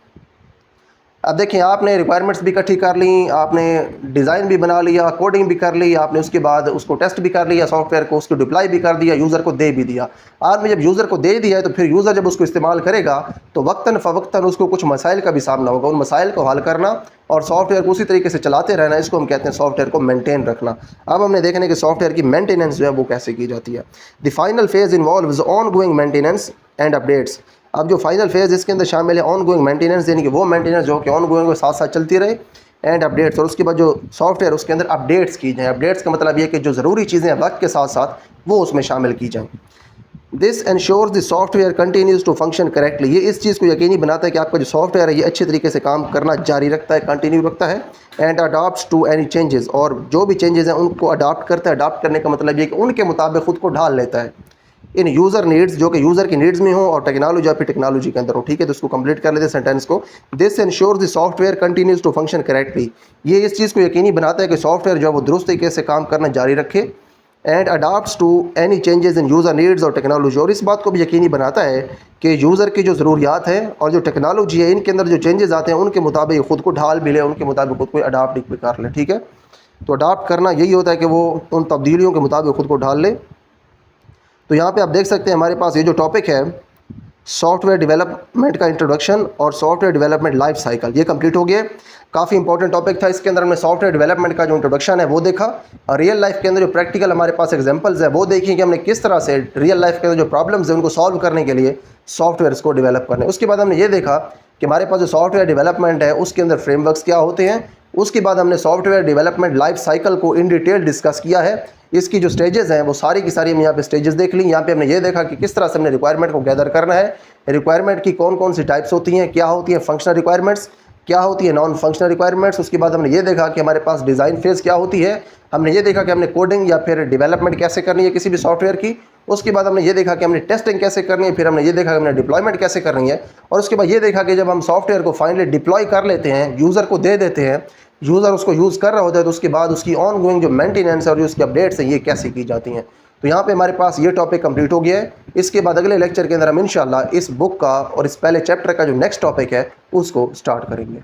अब देखिए आपने रिक्वायरमेंट्स भी इकट्ठी कर ली, आपने डिज़ाइन भी बना लिया, कोडिंग भी कर ली, आपने उसके बाद उसको टेस्ट भी कर लिया सॉफ्टवेयर को, उसको डिप्लॉय भी कर दिया, यूज़र को दे भी दिया। आपने जब यूज़र को दे दिया है तो फिर यूज़र जब उसको इस्तेमाल करेगा तो वक्तन फ़वक्तन उसको कुछ मसाइल का भी सामना होगा। उन मसाइल को हल करना और सॉफ्टवेयर को उसी तरीके से चलाते रहना, इसको हम कहते हैं सॉफ्टवेयर को मेंटेन रखना। अब हमने देखने कि सॉफ्टवेयर की मेंटेनेंस जो है वो कैसे की जाती है। The final phase involves on going maintenance and updates. अब जो फाइनल फेज़ इसके अंदर शामिल है ऑन गोइंग मेंटेनेंस, यानी कि वो मेंटेनेंस जो कि ऑन गोइंग के साथ साथ चलती रहे, एंड अपडेट्स, और उसके बाद जो सॉफ्टवेयर उसके अंदर अपडेट्स की जाएँ। अपडेट्स का मतलब ये कि जो ज़रूरी चीज़ें वक्त के साथ साथ वो उसमें शामिल की जाएँ। This ensures the software continues to function correctly. ये इस चीज़ को यकीनी बनाता है कि आपका जो सॉफ्टवेयर है ये अच्छे तरीके से काम करना जारी रखता है, कंटिन्यू रखता है। And adapt to any changes, और जो भी चेंजेस हैं उनको अडाप्ट करता है। अडाप्ट करने का मतलब ये कि उनके मुताबिक ख़ुद को ढाल लेता है इन यूज़र नीड्स, जो कि यूज़र की नीड्स में हो और टेक्नोलॉजी या फिर टेक्नोलॉजी के अंदर हो, ठीक है। तो इसको कंप्लीट कर लेते हैं सेंटेंस को। This ensures the software continues to function correctly. ये इस चीज़ को यकीनी बनाता है कि सॉफ्टवेयर जो है वो दुरुस्त तरीके से काम करना जारी रखे। And adapt to any changes in user needs और टेक्नोलॉजी, और इस बात को भी यकीनी बनाता है कि यूज़र की जो ज़रूरियात हैं और जो टेक्नोलॉजी है इनके अंदर जो चेंजेस आते हैं उनके मुताबिक ख़ुद को ढाल भी ले, उनके मुताबिक खुद को अडाप्ट भी कर ले, ठीक है। तो अडाप्ट करना यही होता है कि वो उन तब्दीलियों के मुताबिक ख़ुद को ढाल ले। तो यहाँ पे आप देख सकते हैं हमारे पास ये जो टॉपिक है सॉफ्टवेयर डेवलपमेंट का इंट्रोडक्शन और सॉफ्टवेयर डेवलपमेंट लाइफ साइकिल, ये कंप्लीट हो गया। काफ़ी इंपॉर्टेंट टॉपिक था। इसके अंदर हमने सॉफ्टवेयर डेवलपमेंट का जो इंट्रोडक्शन है वो देखा, और रियल लाइफ के अंदर जो प्रैक्टिकल हमारे पास एग्जांपल्स है वो देखी कि हमने किस तरह से रियल लाइफ के अंदर जो प्रॉब्लम्स हैं उनको सॉल्व करने के लिए सॉफ्टवेयर को डेवलप करने। उसके बाद हमने ये देखा कि हमारे पास जो सॉफ्टवेयर डेवलपमेंट है उसके अंदर फ्रेमवर्क्स क्या होते हैं। उसके बाद हमने सॉफ्टवेयर डेवलपमेंट लाइफ साइकिल को इन डिटेल डिस्कस किया है। इसकी जो स्टेजेस हैं वो सारी की सारी हमने यहाँ पे स्टेजेस देख ली। यहाँ पे हमने ये देखा कि किस तरह से हमने रिक्वायरमेंट को गैदर करना है, रिक्वायरमेंट की कौन कौन सी टाइप्स होती हैं, क्या होती है फंक्शनल रिक्वायरमेंट्स, क्या होती है नॉन फंक्शनल रिक्वायरमेंट्स। उसके बाद हमने ये देखा कि हमारे पास डिज़ाइन फेज़ क्या होती है, हमने ये देखा कि हमने कोडिंग या फिर डेवलपमेंट कैसे करनी है किसी भी सॉफ्टवेयर की। उसके बाद हमने ये देखा कि हमने टेस्टिंग कैसे करनी है, फिर हमने ये देखा कि हमने डिप्लॉयमेंट कैसे करनी है, और उसके बाद ये देखा कि जब हम सॉफ्टवेयर को फाइनली डिप्लॉय कर लेते हैं, यूज़र को दे देते हैं, यूज़र उसको यूज़ कर रहा होता है, तो उसके बाद उसकी ऑन गोइंग जो मेंटेनेंस और जो उसकी अपडेट्स हैं ये कैसे की जाती हैं। तो यहाँ पे हमारे पास ये टॉपिक कंप्लीट हो गया है। इसके बाद अगले लेक्चर के अंदर हम इंशाल्लाह इस बुक का और इस पहले चैप्टर का जो नेक्स्ट टॉपिक है उसको स्टार्ट करेंगे।